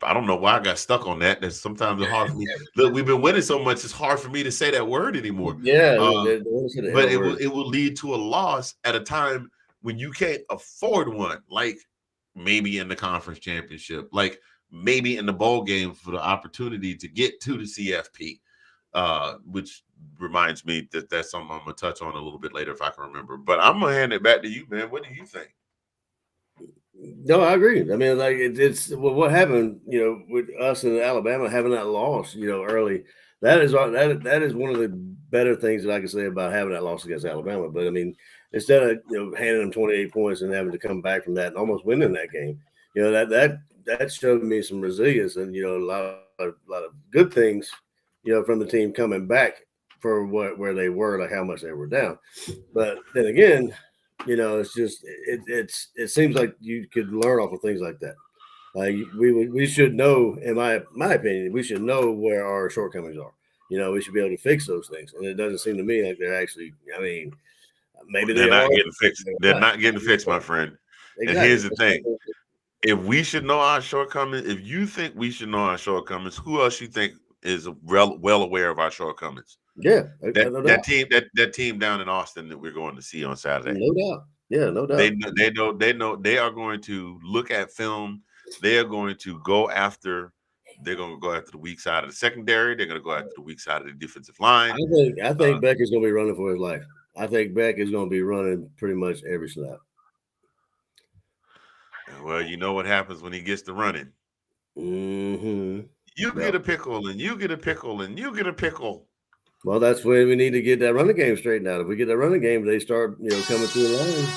I don't know why I got stuck on that. That's sometimes it's hard for me. Look, we've been winning so much; it's hard for me to say that word anymore. Yeah, but it will lead to a loss at a time when you can't afford one. Like maybe in the conference championship, like maybe in the bowl game for the opportunity to get to the CFP. Which reminds me that's something I'm gonna touch on a little bit later if I can remember. But I'm gonna hand it back to you, man. What do you think? No, I agree. I mean, like it's what happened, with us in Alabama having that loss, early. That is one of the better things that I can say about having that loss against Alabama. But I mean, instead of handing them 28 points and having to come back from that and almost winning that game, that showed me some resilience and a lot of good things, from the team coming back for where they were, like how much they were down. But then again, it's just it seems like you could learn off of things like that. Like we should know, in my opinion, we should know where our shortcomings are. We should be able to fix those things, and it doesn't seem to me like they're actually. I mean, maybe they're not getting fixed. They're not getting fixed, my friend. Exactly. And here's the thing: if we should know our shortcomings, if you think we should know our shortcomings, who else you think is well aware of our shortcomings? Yeah, that team down in Austin that we're going to see on Saturday. No doubt. Yeah, no doubt. They know they are going to look at film. They are going to go after. They're going to go after the weak side of the secondary. They're going to go after the weak side of the defensive line. I think Beck is going to be running for his life. I think Beck is going to be running pretty much every snap. Well, you know what happens when he gets to running. Mm-hmm. You get a pickle, and you get a pickle, and you get a pickle. Well, that's when we need to get that running game straightened out. If we get that running game, they start, coming through the line.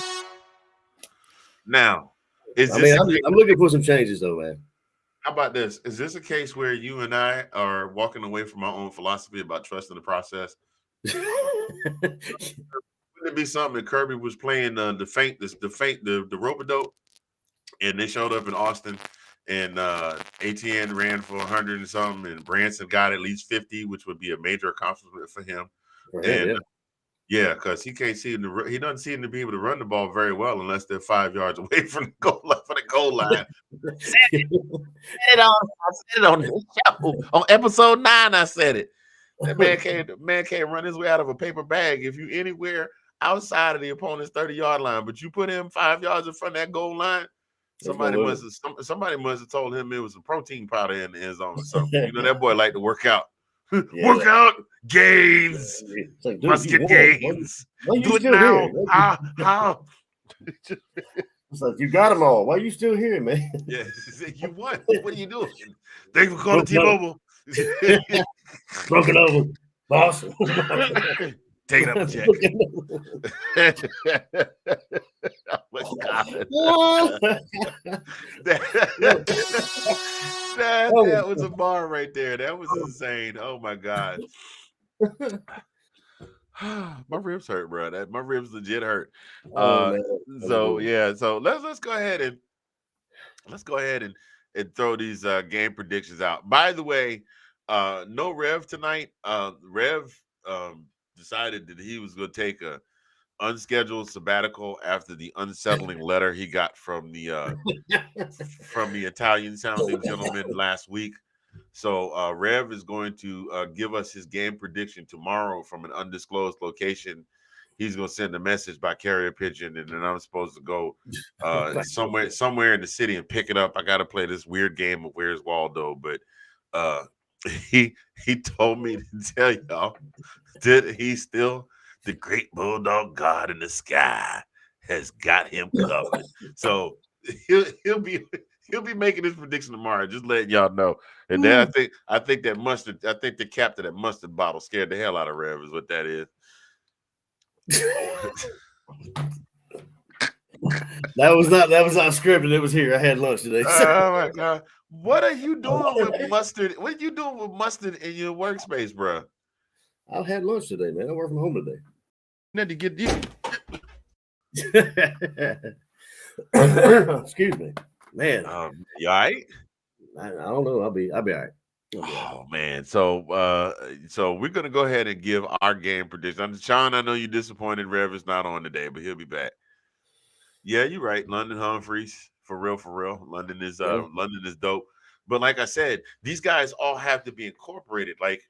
Now, I'm looking for some changes, though, man. How about this? Is this a case where you and I are walking away from our own philosophy about trusting the process? Wouldn't it be something that Kirby was playing the rope-a-dope, and they showed up in Austin, and ATN ran for 100 and something, and Branson got at least 50, which would be a major accomplishment for him. Yeah, because he doesn't seem to be able to run the ball very well unless they're 5 yards away from the goal line. I said it on the show. On episode 9, I said it. That man can't run his way out of a paper bag if you anywhere outside of the opponent's 30-yard line, but you put him 5 yards in front of that goal line. Somebody must have told him it was a protein powder in the end zone or something. That boy like to work out. Yeah. Workout gains. Like, must get gains. Do it now. How? It's like, you got them all. Why are you still here, man? Yeah, you won. What are you doing? Thanks for calling T-Mobile. Broken over, boss. Take it up a check. Oh my God. that was a bar right there. That was insane. Oh my God. My ribs hurt, bro. My ribs legit hurt. So let's go ahead and throw these game predictions out. By the way, no Rev tonight. Rev decided that he was going to take a unscheduled sabbatical after the unsettling letter he got from the Italian sounding gentleman last week. So Rev is going to give us his game prediction tomorrow from an undisclosed location. He's going to send a message by carrier pigeon, and then I'm supposed to go somewhere in the city and pick it up. I got to play this weird game of Where's Waldo, but he told me to tell y'all that he's still the great bulldog god in the sky has got him covered. So he'll be making his prediction tomorrow. Just letting y'all know. And then I think that mustard. I think the cap to that mustard bottle scared the hell out of Rev. Is what that is. That was not scripted. It was here. I had lunch today. Oh my god! What are you doing with mustard? What are you doing with mustard in your workspace, bro? I had lunch today, man. I work from home today. You need to get you. Excuse me, man. You all right? I don't know. I'll be all right. Oh man, so we're gonna go ahead and give our game prediction. Sean, I know you're disappointed. Rev is not on today, but he'll be back. Yeah, you're right. London Humphreys, for real, for real. London is dope. But like I said, these guys all have to be incorporated. Like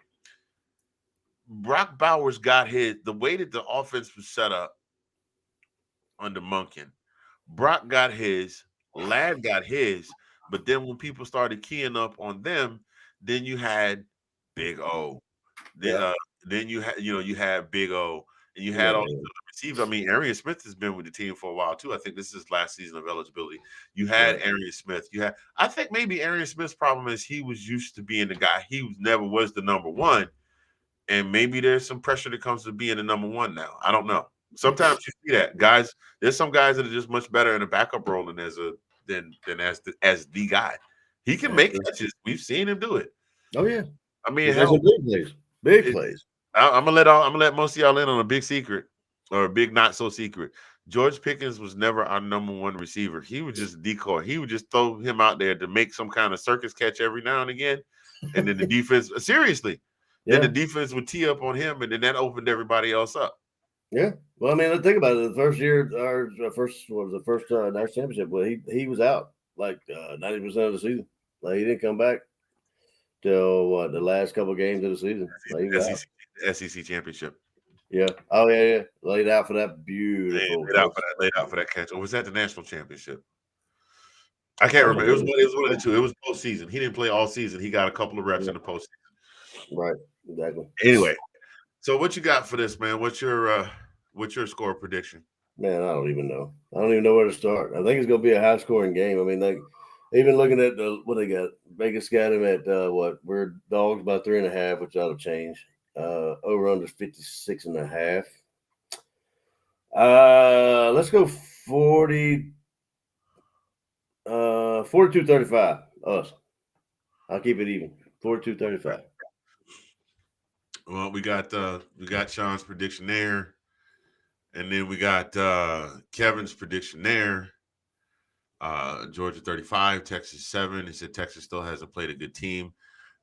Brock Bowers got his the way that the offense was set up under Monken. Brock got his, Ladd got his, but then when people started keying up on them, then you had Big O. Then you had Big O, and you had all these other receivers. I mean, Arian Smith has been with the team for a while too. I think this is his last season of eligibility. You had Arian Smith. I think maybe Arian Smith's problem is he was used to being the guy. Never was the number one, and maybe there's some pressure that comes to being the number one now. I don't know. Sometimes you see that guys. There's some guys that are just much better in a backup role than as the guy. He can make catches. We've seen him do it. Oh yeah. I mean, big plays. I'm gonna let most of y'all in on a big secret or a big not so secret. George Pickens was never our number one receiver. He was just a decoy. He would just throw him out there to make some kind of circus catch every now and again, and then the defense seriously. Then the defense would tee up on him, and then that opened everybody else up. Yeah. Well, I mean, let's think about it. The first year, the first national championship, well, he was out like 90% of the season. Like he didn't come back till the last couple of games of the season. Like, SEC championship. Yeah. Oh yeah. Laid out for that beautiful. Laid out for that catch. Or was that the national championship? I can't remember. It was one of the two. It was postseason. He didn't play all season. He got a couple of reps in the postseason. Right. Exactly. Anyway, so what you got for this, man? What's your score prediction? Man, I don't even know. I don't even know where to start. I think it's going to be a high scoring game. I mean, like even looking at what they got, Vegas got him at we're Dawgs by 3.5, which ought to change. Over under 56.5. Let's go 42-35. Us. I'll keep it even. 42-35. Well, we got Sean's prediction there, and then we got Kevin's prediction there. Georgia 35, Texas 7. He said Texas still hasn't played a good team.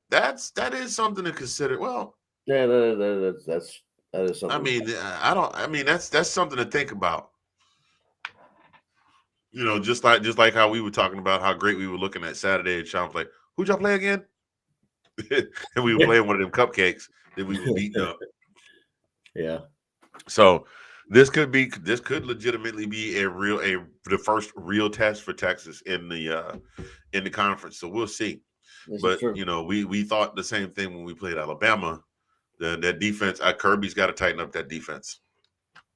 That is something to consider. Well, yeah, that is something. I mean, that's something to think about. You know, just like how we were talking about how great we were looking at Saturday, and Sean was like, "Who'd y'all play again?" And we were playing one of them cupcakes that we were beating up. Yeah. So this could legitimately be the first real test for Texas in the conference. So we'll see. But you know, we thought the same thing when we played Alabama. That defense, Kirby's got to tighten up that defense.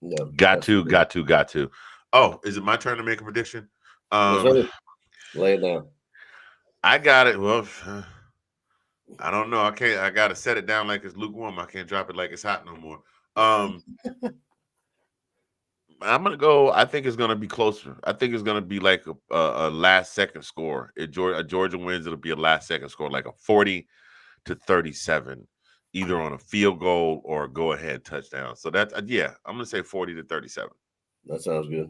No, got to. Oh, is it my turn to make a prediction? Lay it down. I got it. Well, I don't know. I got to set it down like it's lukewarm. I can't drop it like it's hot no more. I'm gonna go. I think it's gonna be closer. I think it's gonna be like a last second score. If Georgia wins, it'll be a last second score, like a 40-37, either on a field goal or a go ahead touchdown. So that's I'm gonna say 40-37. That sounds good.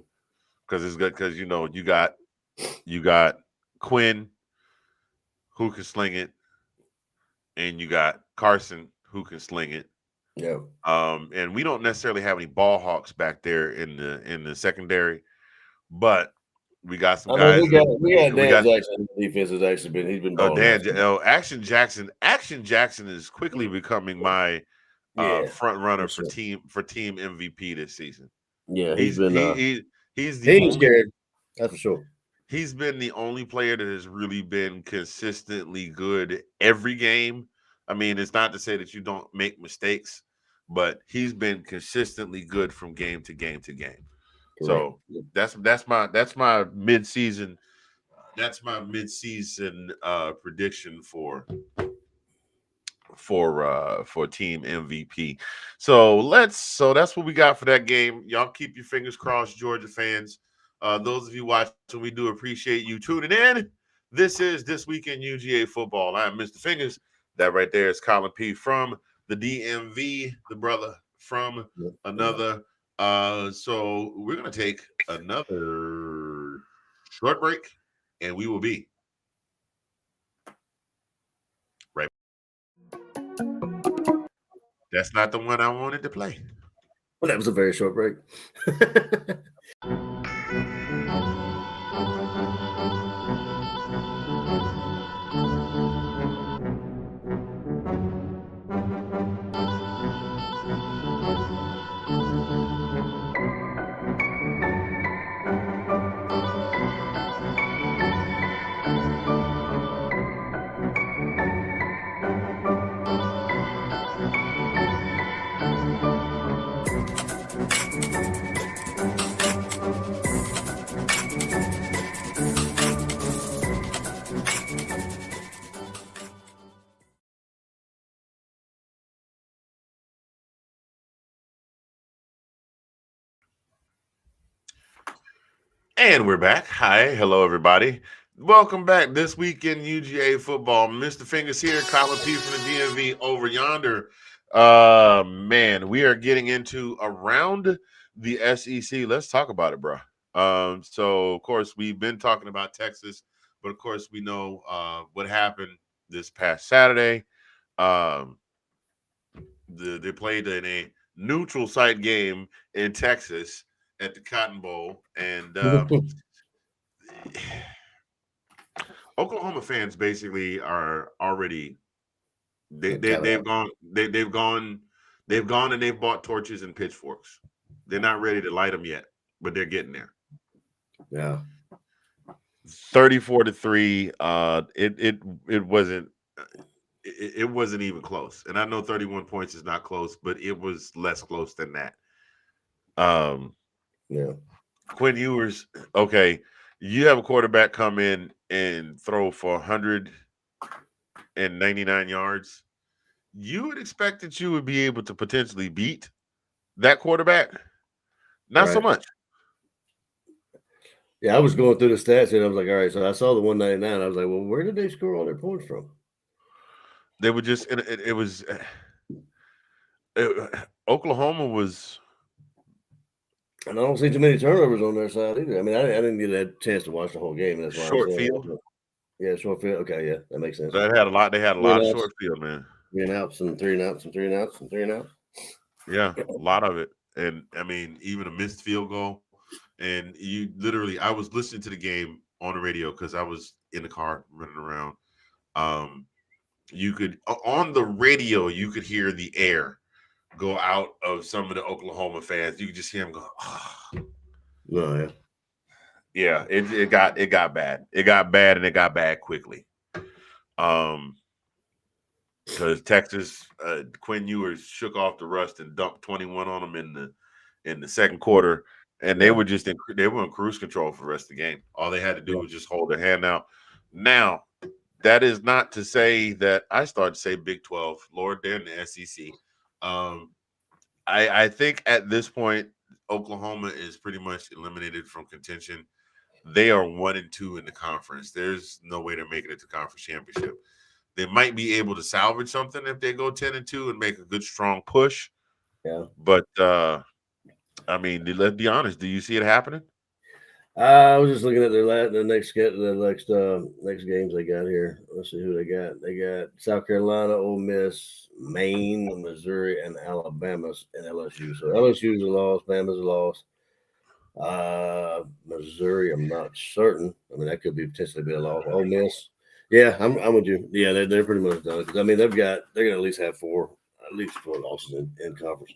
Because it's good because you know you got Quinn who can sling it, and you got Carson who can sling it. Yeah. And we don't necessarily have any ball hawks back there in the secondary, but we got some guys. We got Dan Jackson. Defense has actually he's been. Action Jackson. Action Jackson is quickly becoming my front runner for team MVP this season. Yeah, he's scared. That's for sure. He's been the only player that has really been consistently good every game I mean, it's not to say that you don't make mistakes, but he's been consistently good from game to game to game. Correct. So that's my midseason. That's my midseason prediction for team MVP. So that's what we got for that game. Y'all keep your fingers crossed, Georgia fans. Those of you watching, we do appreciate you tuning in. This is This Week in UGA Football. I am Mr. Fingers. That right there is Collin P from the DMV, the brother from another. So we're gonna take another short break, and we will be right. That's not the one I wanted to play. Well, that was a very short break. And we're back. Hi, hello, everybody. Welcome back this week in UGA football. Mr. Fingers here, Collin P from the DMV over yonder. Man, we are getting into around the SEC. Let's talk about it, bro. So of course we've been talking about Texas, but of course we know what happened this past Saturday. They played in a neutral site game in Texas at the Cotton Bowl, and Oklahoma fans basically are already they've gone and they've bought torches and pitchforks. They're not ready to light them yet, but they're getting there. Yeah. 34-3. It wasn't it wasn't even close. And I know 31 points is not close, but it was less close than that. Yeah. Quinn Ewers, okay, you have a quarterback come in and throw for 199 yards. You would expect that you would be able to potentially beat that quarterback. Not so Right. much. Yeah, I was going through the stats and I was like, all right, so I saw the 199. I was like, well, where did they score all their points from? They were just Oklahoma was. And I don't see too many turnovers on their side either. I mean, I didn't get a chance to watch the whole game. That's why Short I'm saying. field. Yeah, short field. Okay, yeah, that makes sense. They had a lot of short field, man. 3 and outs and 3 and outs and 3 and outs and 3 and outs. Yeah, a lot of it. And I mean, even a missed field goal. And you literally, I was listening to the game on the radio because I was in the car running around. You could on the radio, you could hear the air go out of some of the Oklahoma fans. You could just hear them go, oh. No, yeah. Yeah, it got bad. It got bad and it got bad quickly. Because Texas, Quinn Ewers shook off the rust and dumped 21 on them in the second quarter, and they were just in cruise control for the rest of the game. All they had to do was just hold their hand out. Now, that is not to say that I start to say Big 12. Lord, they're in the SEC. I think at this point, Oklahoma is pretty much eliminated from contention. They are 1-2 in the conference. There's no way they're making it to conference championship. They might be able to salvage something if they go 10-2 and make a good strong push. Yeah. But I mean, let's be honest. Do you see it happening? I was just looking at the next games they got here. Let's see who they got. They got South Carolina, Ole Miss, Maine, Missouri, and Alabama and LSU. So LSU's a loss, Bama's a loss. Missouri, I'm not certain. I mean, that could be potentially be a loss. Ole Miss, yeah, I'm with you. Yeah, they're pretty much done. Because I mean, they're gonna at least have four losses in conference.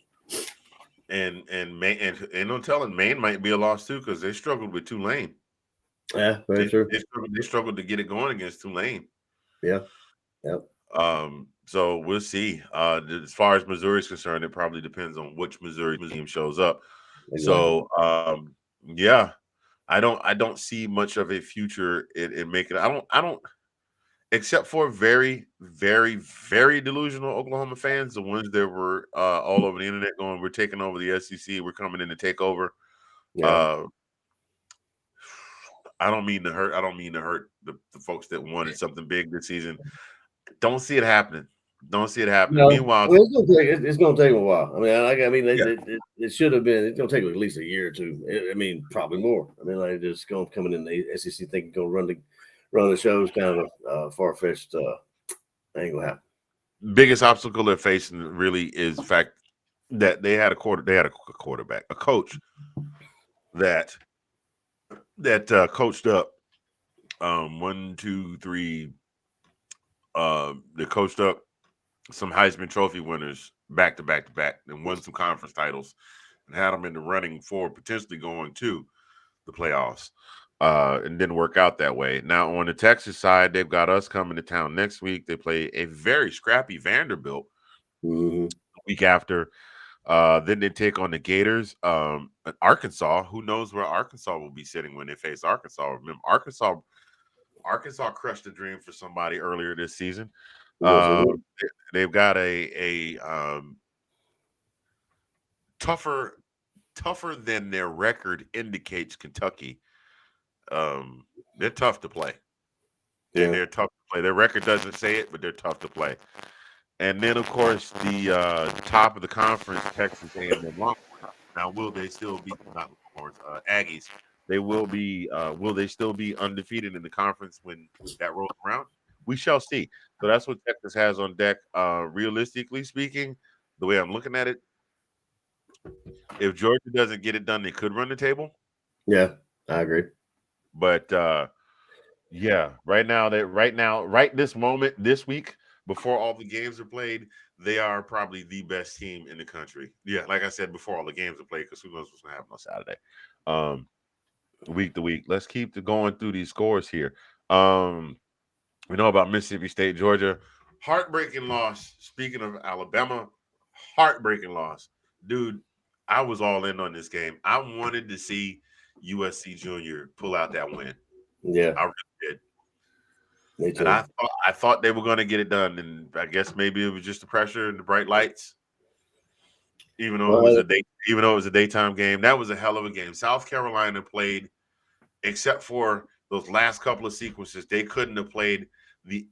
And Maine, and no telling, Maine might be a loss too because they struggled with Tulane. Yeah, very true. They struggled to get it going against Tulane. Yeah. Yep. So we'll see. As far as Missouri is concerned, it probably depends on which Missouri team shows up. Exactly. So yeah, I don't see much of a future in making. I don't except for very, very, very delusional Oklahoma fans, the ones that were all over the internet going, "We're taking over the SEC. We're coming in to take over." Yeah. Uh, I don't mean to hurt. I don't mean to hurt the folks that wanted something big this season. Don't see it happening. Don't see it happening. No, Meanwhile, well, it's gonna take a while. I mean, yeah, it should have been. It's gonna take at least a year or two. I mean, probably more. I mean, like just going coming in the SEC thinking gonna run the show is kind of a far fetched. Ain't gonna happen. biggest obstacle they're facing really is the fact that they had a quarterback, a coach that coached up one, two, three. They coached up some Heisman Trophy winners back to back to back, and won some conference titles, and had them in the running for potentially going to the playoffs. And didn't work out that way. Now on the Texas side, they've got us coming to town next week. They play a very scrappy Vanderbilt Mm-hmm. the week after. Then they take on the Gators. Arkansas. Who knows where Arkansas will be sitting when they face Arkansas? Remember, Arkansas crushed the dream for somebody earlier this season. Yes, it Uh, is. they've got a tougher than their record indicates Kentucky. They're tough to play. Yeah. They're tough to play. Their record doesn't say it, but they're tough to play. And then, of course, the top of the conference, Texas A&M Longhorns. Now, will they still be not Longhorns, Aggies? They will be. Will they still be undefeated in the conference when that rolls around? We shall see. So that's what Texas has on deck. Realistically speaking, the way I'm looking at it, if Georgia doesn't get it done, they could run the table. Yeah, I agree. But yeah, right this moment, this week, before all the games are played, they are probably the best team in the country. Yeah, like I said, before all the games are played, because who knows what's gonna happen on Saturday. Um, week to week. Let's keep going through these scores here. Um, we know about Mississippi State, Georgia. Heartbreaking loss. Speaking of Alabama, heartbreaking loss. Dude, I was all in on this game. I wanted to see USC Junior pull out that win. Yeah, I really did. me And too. I thought they were going to get it done, and I guess maybe it was just the pressure and the bright lights. Even though it was Well, a daytime game, that was a hell of a game. South Carolina played, except for those last couple of sequences, they couldn't have played the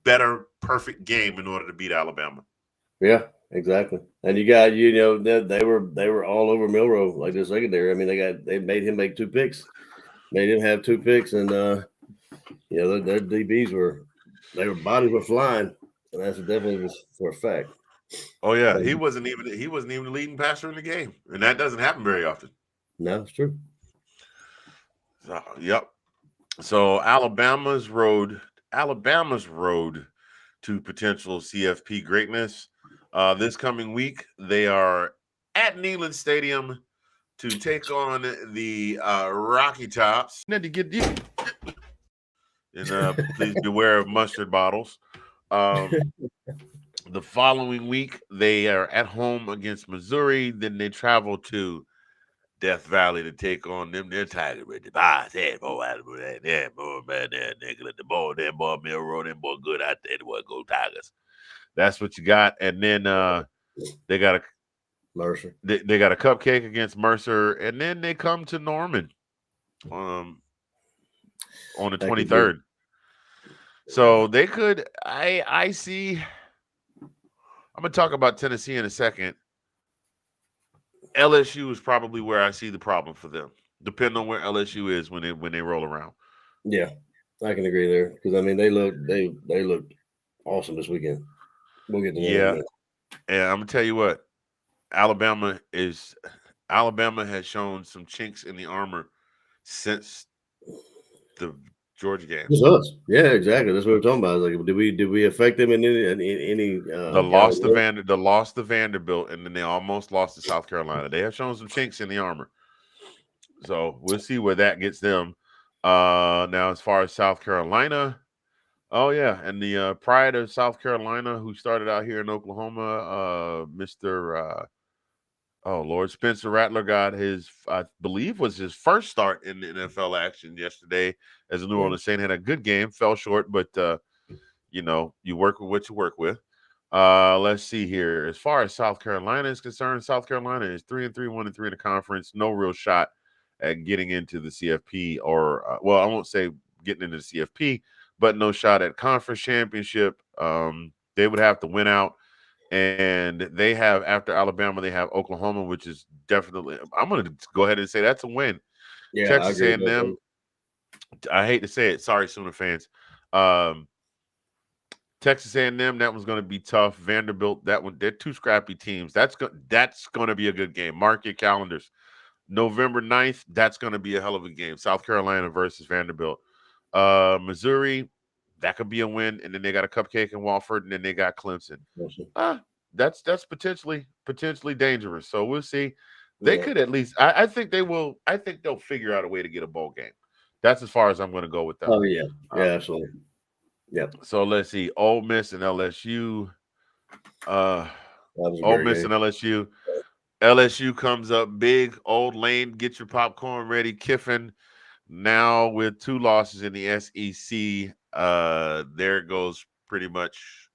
better perfect game in order to beat Alabama. yeah, exactly. And you got they were all over Milrow like the secondary. I mean, they made him make 2 picks, made him have 2 picks, and their DBs their bodies were flying, and that's definitely for a fact. Oh yeah, So, he wasn't even the leading passer in the game, and that doesn't happen very often. no, it's true. So, yep. So Alabama's road to potential CFP greatness. This coming week, they are at Neyland Stadium to take on the Rocky Tops. Need to get you. And please beware of mustard bottles. The following week, they are at home against Missouri. Then they travel to Death Valley to take on them. They're Tiger with the boss. Hey, boy, man, nigga, the boy, that boy, Milrow, them boy, good out there. The boy, go Tigers. That's what you got. And then they got a Mercer. they got a cupcake against Mercer, and then they come to Norman on the 23rd. So they could. I see. I'm gonna talk about Tennessee in a second. LSU is probably where I see the problem for them, depending on where LSU is when they roll around. Yeah, I can agree there because I mean they looked awesome this weekend. We'll get to that in a Yeah, minute. and I'm gonna tell you what, Alabama has shown some chinks in the armor since the Georgia game. It's us. Yeah, exactly. That's what we're talking about. Like, did we affect them in any The loss to Vanderbilt, and then they almost lost to South Carolina. They have shown some chinks in the armor, so we'll see where that gets them. Now, as far as South Carolina, Oh yeah, and the pride of South Carolina, who started out here in Oklahoma, Mister oh Lord, Spencer Rattler got his, I believe, was his first start in the NFL action yesterday as a New Yeah. Orleans Saint. Had a good game, fell short, but you work with what you work with. Let's see here. As far as South Carolina is concerned, South Carolina is 3-3, 1-3 in the conference. No real shot at getting into the CFP, or well, I won't say getting into the CFP, but no shot at conference championship. They would have to win out, and they have, after Alabama, they have Oklahoma, which is definitely. I'm going to go ahead and say that's a win. Yeah, I Texas agree with that. A&M. I hate to say it. Sorry, Sooner fans. Um, Texas A&M, that one's going to be tough. Vanderbilt, that one, they're two scrappy teams. That's going to be a good game. Mark your calendars. November 9th, that's going to be a hell of a game. South Carolina versus Vanderbilt. Missouri, that could be a win. And then they got a cupcake in Wofford, and then they got Clemson. That's potentially dangerous. So we'll see. They Yeah. could at least. I think they will. I think they'll figure out a way to get a bowl game. That's as far as I'm going to go with them. Oh yeah, yeah, absolutely. Yep. So let's see. Ole Miss and LSU. That was a Ole great Miss game. and LSU. LSU comes up big. Old Lane, get your popcorn ready. Kiffin now with 2 losses in the SEC. There goes pretty much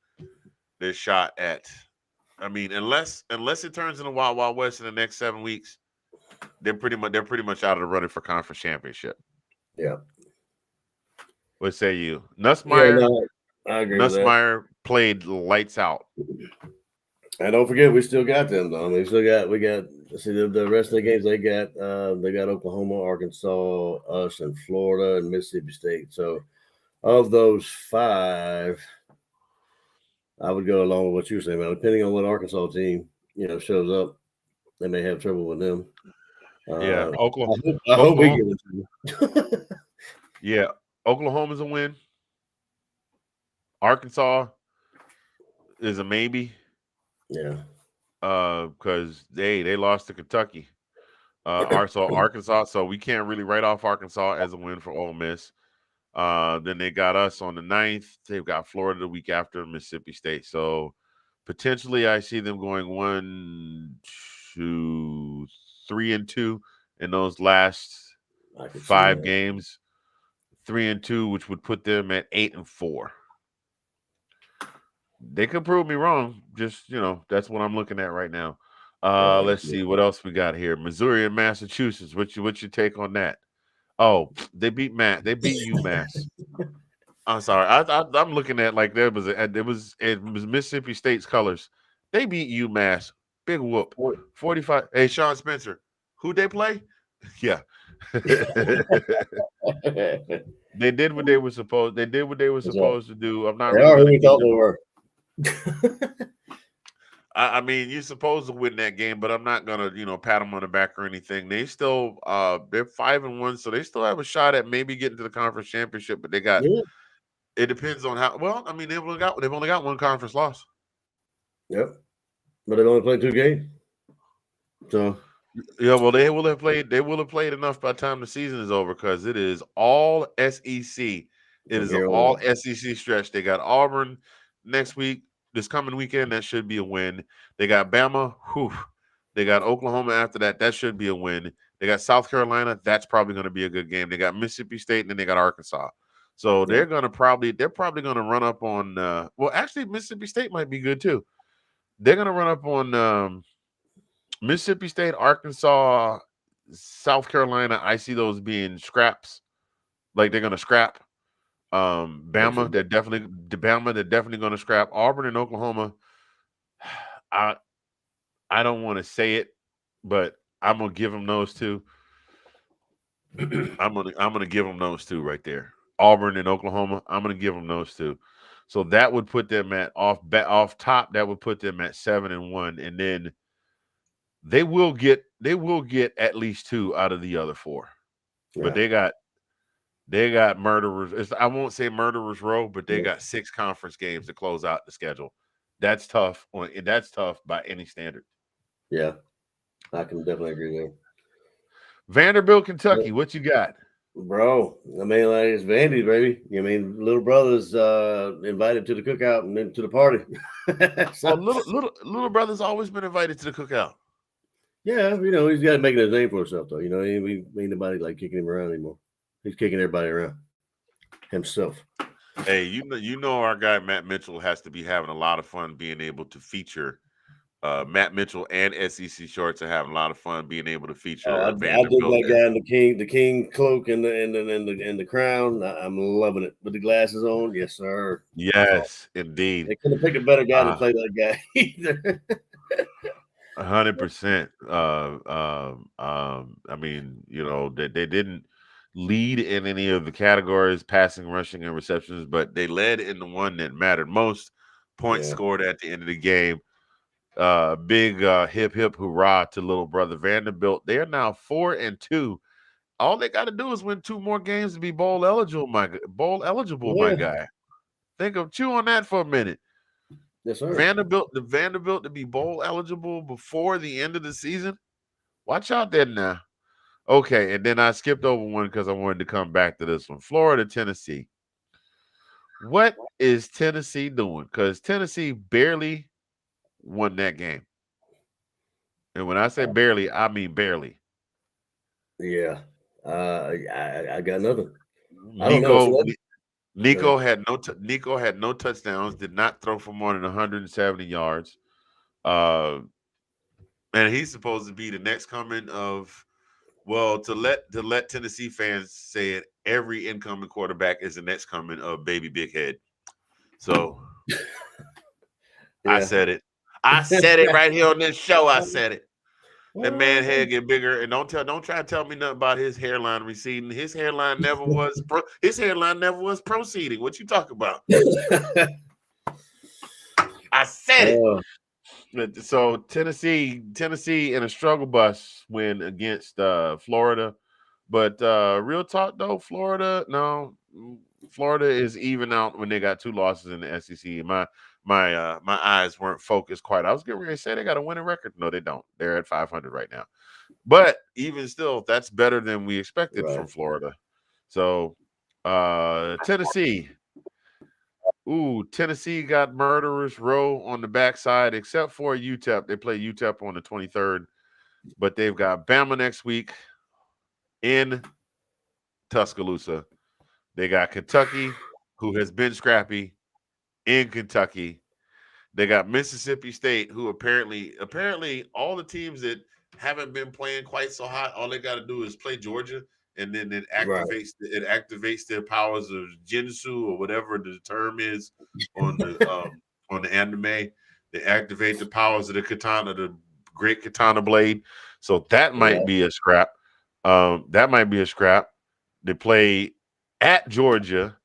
their shot at. I mean, unless it turns into Wild Wild West in the next 7 weeks, they're pretty much out of the running for conference championship. Yeah. What say you? Yeah, no, I agree with that. Nussmeier played lights out. And don't forget, we still got them though. I mean, we got. See the rest of the games they got. They got Oklahoma, Arkansas, us, and Florida and Mississippi State. So, of those 5, I would go along with what you were saying, man. Depending on what Arkansas team shows up, they may have trouble with them. Yeah, I hope we get it. Yeah, Oklahoma's a win. Arkansas is a maybe. Yeah. Because they lost to Kentucky. Arkansas, so we can't really write off Arkansas as a win for Ole Miss. Then they got us on the 9th. They've got Florida the week after, Mississippi State. So potentially I see them going 1, 2, 3-2 in those last 5 games. 3-2, which would put them at 8-4. They could prove me wrong. Just, that's what I'm looking at right now. Let's see what else we got here. Missouri and Massachusetts. What's your take on that? Oh, they beat UMass. I'm sorry. I'm looking at like it was Mississippi State's colors. They beat UMass. Big whoop. 45. Hey, Sean Spencer. Who'd they play? Yeah. They did what they were supposed. They did what they were supposed to do. I'm not really thought they were. I mean, you're supposed to win that game, but I'm not gonna, pat them on the back or anything. They still, they're 5-1, so they still have a shot at maybe getting to the conference championship. But they got. It depends on how. Well, I mean, they've only got 1 conference loss. Yep, but they've only played 2 games. So. Yeah, well, they will have played enough by the time the season is over because it is all SEC. It is an all SEC stretch. They got Auburn next week, this coming weekend. That should be a win. They got Bama. They got Oklahoma after that. That should be a win. They got South Carolina. That's probably going to be a good game. They got Mississippi State, and then they got Arkansas. So they're probably going to run up on. Well, actually, Mississippi State might be good too. They're going to run up on. Mississippi State, Arkansas, South Carolina, I see those being scraps. Like they're gonna scrap. Bama, they're definitely gonna scrap. Auburn and Oklahoma. I don't want to say it, but I'm gonna give them those 2. I'm gonna give them those 2 right there. Auburn and Oklahoma. I'm gonna give them those 2. So that would put them at off top. That would put them at 7-1, and then. They will get at least 2 out of the other 4. Yeah. But they got murderers. I won't say murderers row, but they got 6 conference games to close out the schedule. That's tough. That's tough by any standard. Yeah, I can definitely agree there. Vanderbilt, Kentucky. What you got? Bro, I mean, like it's Vandy, baby. I mean, little brother's invited to the cookout and then to the party. Oh, little brother's always been invited to the cookout. Yeah, he's got to make a name for himself, though. Ain't nobody like kicking him around anymore. He's kicking everybody around himself. Hey, you know our guy Matt Mitchell has to be having a lot of fun being able to feature. Matt Mitchell and SEC Shorts are having a lot of fun being able to feature I dig Vanderbilt. that guy in the king cloak and the crown. I'm loving it with the glasses on. Yes, sir. Yes, indeed. They couldn't pick a better guy to play that guy either. 100%. I mean, they didn't lead in any of the categories, passing, rushing, and receptions, but they led in the one that mattered most. Points scored at the end of the game. Big hip hip hurrah to little brother Vanderbilt. They are now 4-2. All they got to do is win 2 more games to be bowl eligible, my guy. Chew on that for a minute. Yes, sir. Vanderbilt to be bowl eligible before the end of the season. Watch out there now. Okay, and then I skipped over one because I wanted to come back to this one. Florida, Tennessee. What is Tennessee doing? Because Tennessee barely won that game. And when I say barely, I mean barely. Yeah. I got nothing. Nico had no touchdowns, did not throw for more than 170 yards. And he's supposed to be the next coming of, well, to let Tennessee fans say it, every incoming quarterback is the next coming of Baby Big Head. So I said it. I said it right here on this show. I said it. That man head get bigger, and don't try to tell me nothing about his hairline receding. His hairline never was proceeding. What you talk about? I said it. So Tennessee in a struggle bus win against Florida. But real talk though, Florida is even out when they got 2 losses in the SEC. My eyes weren't focused quite. I was getting ready to say they got a winning record. No, they don't. They're at 500 right now. But even still, that's better than we expected from Florida. So Tennessee. Ooh, Tennessee got murderers row on the backside, except for UTEP. They play UTEP on the 23rd, but they've got Bama next week in Tuscaloosa. They got Kentucky, who has been scrappy, in Kentucky. They got Mississippi State, who apparently all the teams that haven't been playing quite so hot, all they got to do is play Georgia, and then it activates their powers of Jinsu or whatever the term is on the anime. They activate the powers of the great katana blade. So that might be a scrap. They play at Georgia,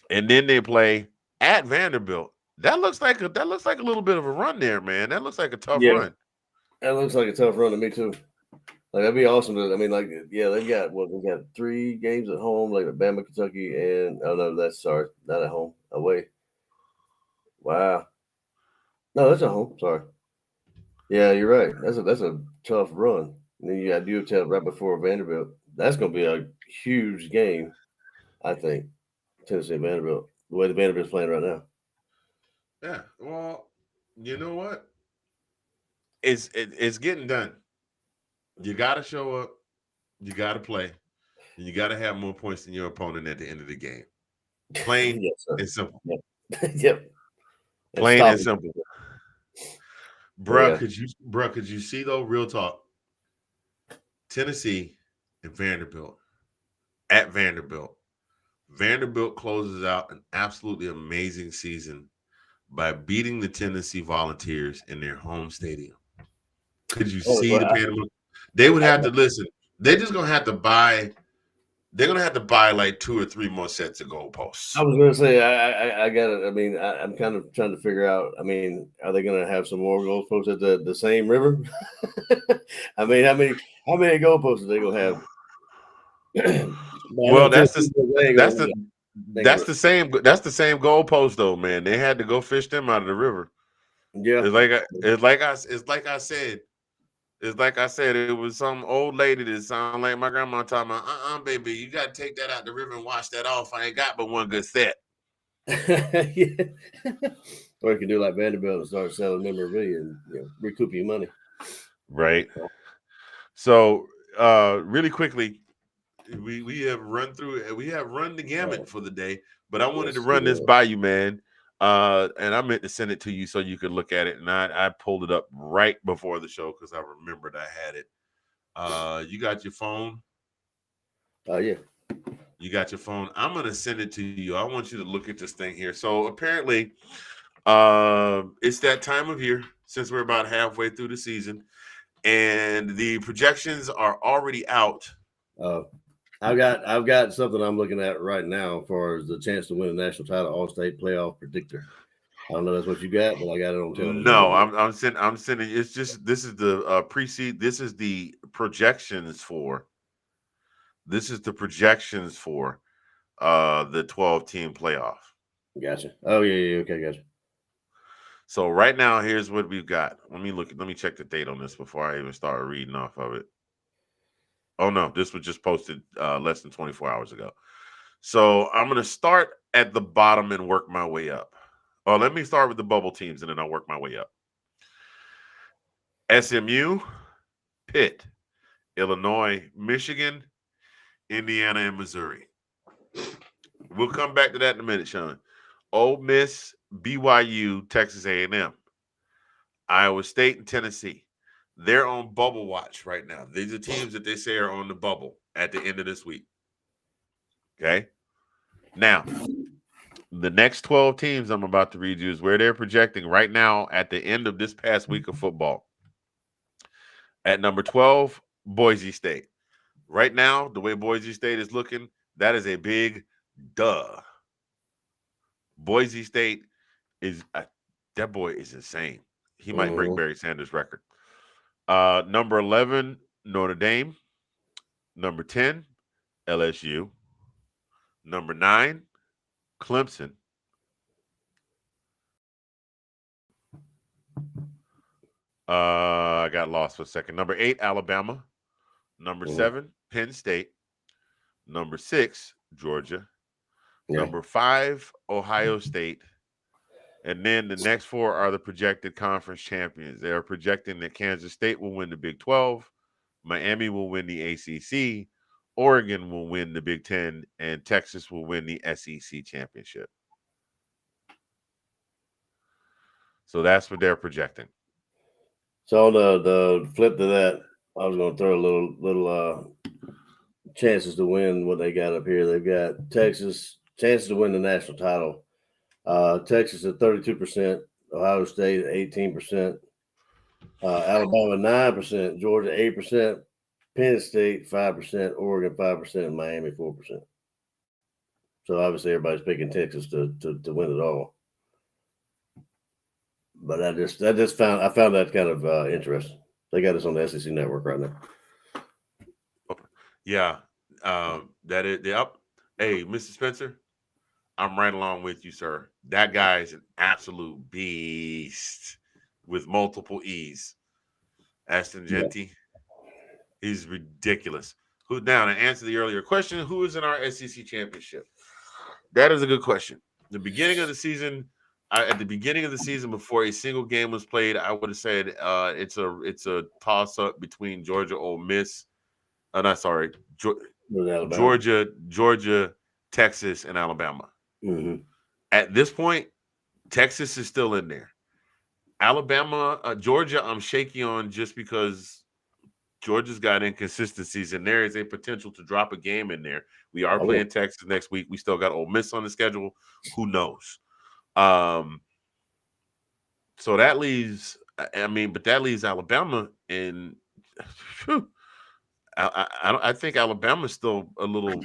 and then they play at Vanderbilt. That looks like a little bit of a run there, man. That looks like a tough run. That looks like a tough run to me too. Like that'd be awesome. They got 3 games at home, like Alabama, Kentucky, and not at home, away. Wow. No, that's at home. Sorry. Yeah, you're right. That's a tough run. And then you got UTEP right before Vanderbilt. That's going to be a huge game, I think. Tennessee and Vanderbilt, the way the Vanderbilt's playing right now. Yeah. Well, you know what? It's getting done. You got to show up. You got to play. And you got to have more points than your opponent at the end of the game. Plain and simple. Yep. Plain and simple. Bruh, could you see though? Real talk. Tennessee and Vanderbilt at Vanderbilt. Vanderbilt closes out an absolutely amazing season by beating the Tennessee Volunteers in their home stadium. Could you see the Panama? They would have to listen. They're just gonna have to buy. They're gonna have to buy like 2 or 3 more sets of goalposts. I was gonna say I got it. I mean, I'm kind of trying to figure out. I mean, are they gonna have some more goalposts at the same river? I mean, how many goalposts are they gonna have? Well, that's the same goalpost though, man. They had to go fish them out of the river. Yeah, it's like I said. It's like I said, it was some old lady that sounded like my grandma talking about, baby, you got to take that out the river and wash that off. I ain't got but one good set. Yeah. Or you can do like Vanderbilt and start selling memorabilia and recoup your money. Right. So, really quickly, we have run the gamut for the day, but I wanted to run this by you, man. And I meant to send it to you so you could look at it. And I pulled it up right before the show because I remembered I had it. You got your phone? Yeah. You got your phone. I'm gonna send it to you. I want you to look at this thing here. So apparently, it's that time of year since we're about halfway through the season, and the projections are already out. I've got something I'm looking at right now for the chance to win a national title, All-State Playoff Predictor. I don't know that's what you got, but I got it on television. No, I'm sending. It's just this is the pre-seed. This is the projections for. This is the projections for the 12-team playoff. Gotcha. Oh yeah. Okay, gotcha. So right now, here's what we've got. Let me check the date on this before I even start reading off of it. Oh no, this was just posted less than 24 hours ago. So I'm gonna start at the bottom and work my way up. Oh, let me start with the bubble teams and then I'll work my way up. SMU, Pitt, Illinois, Michigan, Indiana, and Missouri. We'll come back to that in a minute, Sean. Ole Miss, BYU, Texas A&M, Iowa State, and Tennessee. They're on bubble watch right now. These are teams that they say are on the bubble at the end of this week. Okay? Now, the next 12 teams I'm about to read you is where they're projecting right now at the end of this past week of football. At number 12, Boise State. Right now, the way Boise State is looking, that is a big duh. Boise State is that boy is insane. He might break Barry Sanders' record. Number 11, Notre Dame. Number 10, LSU. Number 9, Clemson. I got lost for a second. Number 8, Alabama. Number 7, Penn State. Number 6, Georgia. Number 5, Ohio State. And then the next 4 are the projected conference champions. They are projecting that Kansas State will win the Big 12, Miami will win the ACC, Oregon will win the Big 10, and Texas will win the SEC championship. So that's what they're projecting. So on the flip to that, I was going to throw a little chances to win what they got up here. They've got Texas chances to win the national title. Texas at 32%, Ohio State at 18%, Alabama 9%, Georgia 8%, Penn State 5%, Oregon 5%, and Miami 4%. So obviously everybody's picking Texas to win it all. But I found that kind of interesting. They got us on the SEC network right now. Yeah, that is. Yep. Hey, Mr. Spencer, I'm right along with you, sir. That guy is an absolute beast with multiple E's. Ashton Genty, he's ridiculous. Now, to answer the earlier question, who is in our SEC championship? That is a good question. The beginning of the season, at the beginning of the season, before a single game was played, I would have said it's a toss up between Georgia, Ole Miss. Georgia, Texas, and Alabama. Mm-hmm. At this point, Texas is still in there. Alabama, Georgia, I'm shaky on just because Georgia's got inconsistencies, and there is a potential to drop a game in there. We are playing Texas next week. We still got Ole Miss on the schedule. Who knows? So that leaves, that leaves Alabama in. I think Alabama's still a little.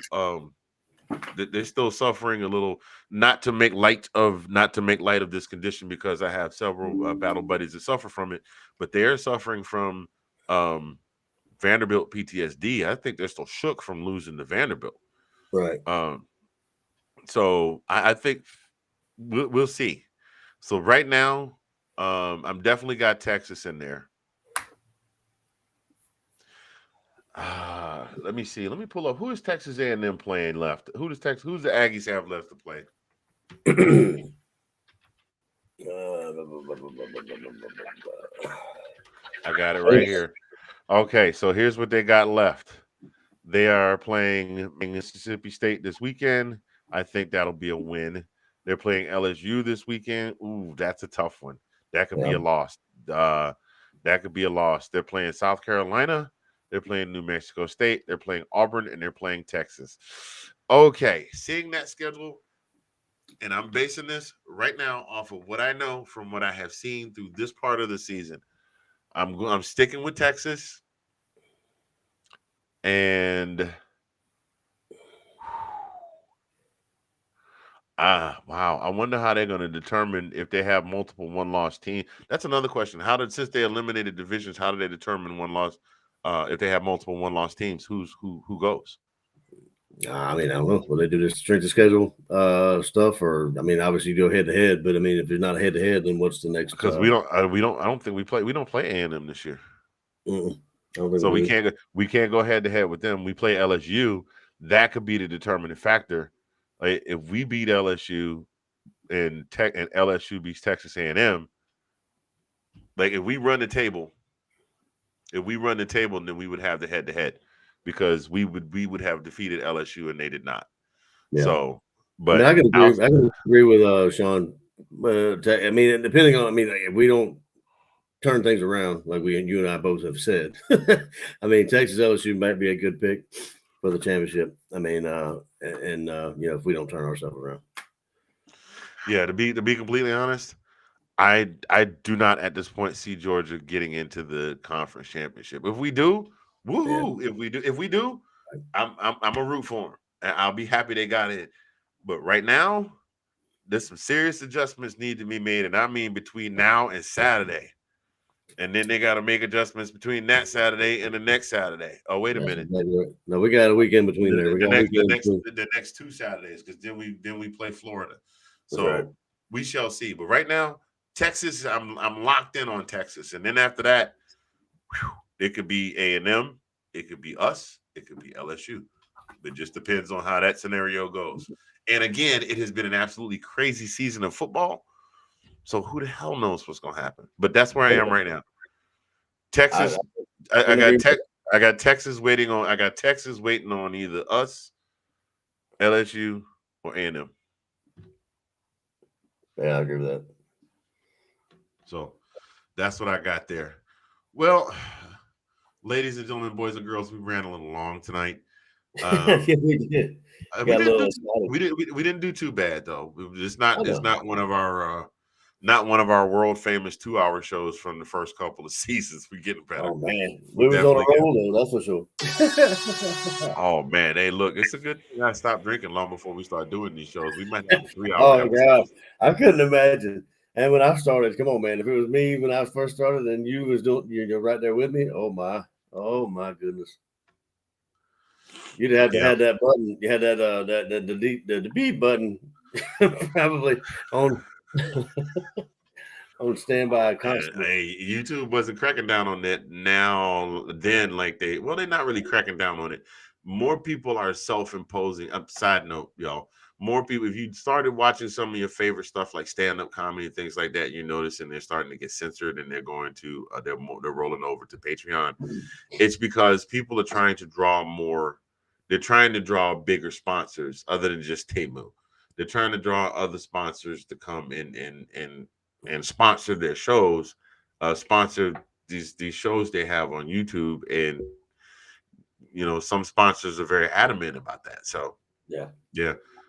They're still suffering a little. Not to make light of this condition, because I have several battle buddies that suffer from it, but they are suffering from Vanderbilt PTSD. I think they're still shook from losing to Vanderbilt. Right. So I think we'll see. So right now, I'm definitely got Texas in there. Let me see. Let me pull up. Who is Texas A&M playing left? Who's the Aggies have left to play? I got it right here. Okay, so here's what they got left. They are playing Mississippi State this weekend. I think that'll be a win. They're playing LSU this weekend. Ooh, that's a tough one. That could be a loss. That could be a loss. They're playing South Carolina. They're playing New Mexico State. They're playing Auburn, and they're playing Texas. Okay, seeing that schedule, and I'm basing this right now off of what I know from what I have seen through this part of the season. I'm sticking with Texas, and wow. I wonder how they're going to determine if they have multiple one-loss teams. That's another question. Since they eliminated divisions, how do they determine one loss? If they have multiple one-loss teams, who goes? I mean, I don't know. Will they do this strength of schedule stuff, or I mean, obviously you go head to head, but I mean, if it's not head to head, then what's the next? Because we don't think we don't play A&M this year, so we can't go head to head with them. We play LSU. That could be the determining factor. Like if we beat LSU and LSU beats Texas A&M, like if we run the table, then we would have the head to head because we would have defeated LSU and they did not. Yeah. So, but I can agree with Sean. I mean, depending on, like, if we don't turn things around, like you and I both have said, I mean, Texas LSU might be a good pick for the championship. I mean, if we don't turn ourselves around. Yeah, to be completely honest, I do not at this point see Georgia getting into the conference championship. If we do, woohoo! Yeah. If we do, I'm a root for them, and I'll be happy they got in. But right now, there's some serious adjustments need to be made, and I mean between now and Saturday. And then they got to make adjustments between that Saturday and the next Saturday. Oh, wait a minute! Exactly right. No, we got a weekend between there. The next 2 Saturdays, because then we play Florida. So we shall see. But right now, Texas, I'm locked in on Texas, and then after that, it could be A&M, it could be us, it could be LSU. It just depends on how that scenario goes. And again, it has been an absolutely crazy season of football. So who the hell knows what's going to happen? But that's where I am right now. Texas, I got Texas waiting on. I got Texas waiting on either us, LSU, or A&M. Yeah, I agree with that. So that's what I got there. Well, ladies and gentlemen, boys and girls, we ran a little long tonight. Yeah, we did. We didn't do too bad though. It's not one of our world famous 2-hour shows from the first couple of seasons. We're getting better. Oh man, we was on a roll though, that's for sure. Oh man, hey, look, it's a good thing I stopped drinking long before we start doing these shows. We might have a 3-hour. Oh god, I couldn't imagine. And when I started, come on, man, if it was me when I first started, and you was doing, you're right there with me. Oh my goodness. You'd have to have that button. You had that the B button probably on on standby constantly. Hey, YouTube wasn't cracking down on that they're not really cracking down on it. More people are self-imposing. Side note, y'all. More people, if you started watching some of your favorite stuff like stand-up comedy and things like that, you're noticing they're starting to get censored and they're going to they're rolling over to Patreon. It's because people are trying to draw more. They're trying to draw bigger sponsors other than just Temu. They're trying to draw other sponsors to come in and sponsor their shows, sponsor these shows they have on YouTube, and some sponsors are very adamant about that. So yeah,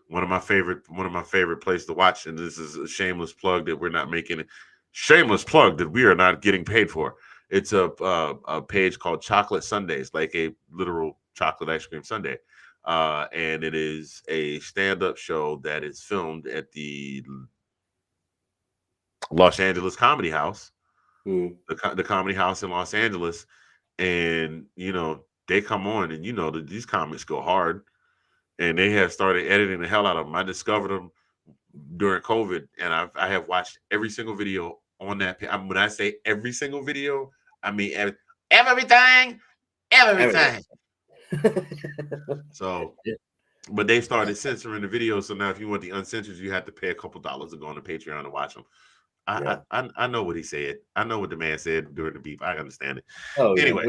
one of my favorite places to watch, and this is a shameless plug that we're not making it. Shameless plug that we are not getting paid for. It's a page called Chocolate Sundays, like a literal chocolate ice cream sundae. And it is a stand-up show that is filmed at the Los Angeles Comedy House, the Comedy House in Los Angeles. And, they come on and, these comics go hard, and they have started editing the hell out of them. I discovered them during COVID, and I have watched every single video on that. When I say every single video, I mean everything. everything. So, Yeah. but they started censoring the videos. So now, if you want the uncensored, you have to pay a couple dollars to go on the Patreon to watch them. Yeah. I know what he said. I know what the man said during the beef. I understand it. Oh yeah. Anyway,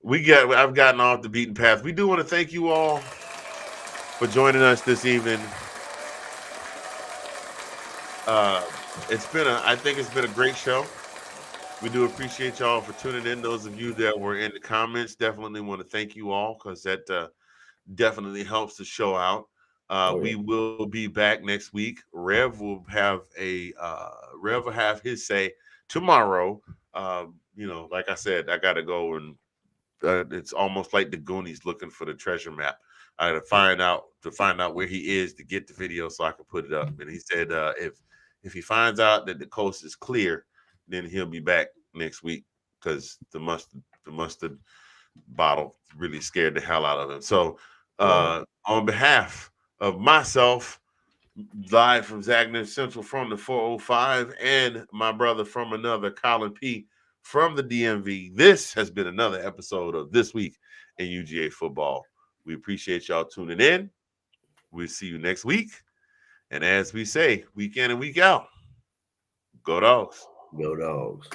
We can do I've gotten off the beaten path. We do want to thank you all for joining us this evening. I think it's been a great show. We do appreciate y'all for tuning in. Those of you that were in the comments, definitely want to thank you all because that definitely helps the show out. We will be back next week. Rev will have his say tomorrow. Like I said, I got to go and it's almost like the Goonies looking for the treasure map. I got to find out where he is to get the video so I can put it up. And he said if he finds out that the coast is clear, then he'll be back next week because the mustard bottle really scared the hell out of him. So on behalf of myself, live from Zagner Central from the 405, and my brother from another, Collin P. from the DMV, this has been another episode of This Week in UGA Football. We appreciate y'all tuning in. We'll see you next week. And as we say, week in and week out, go Dogs. Go Dogs.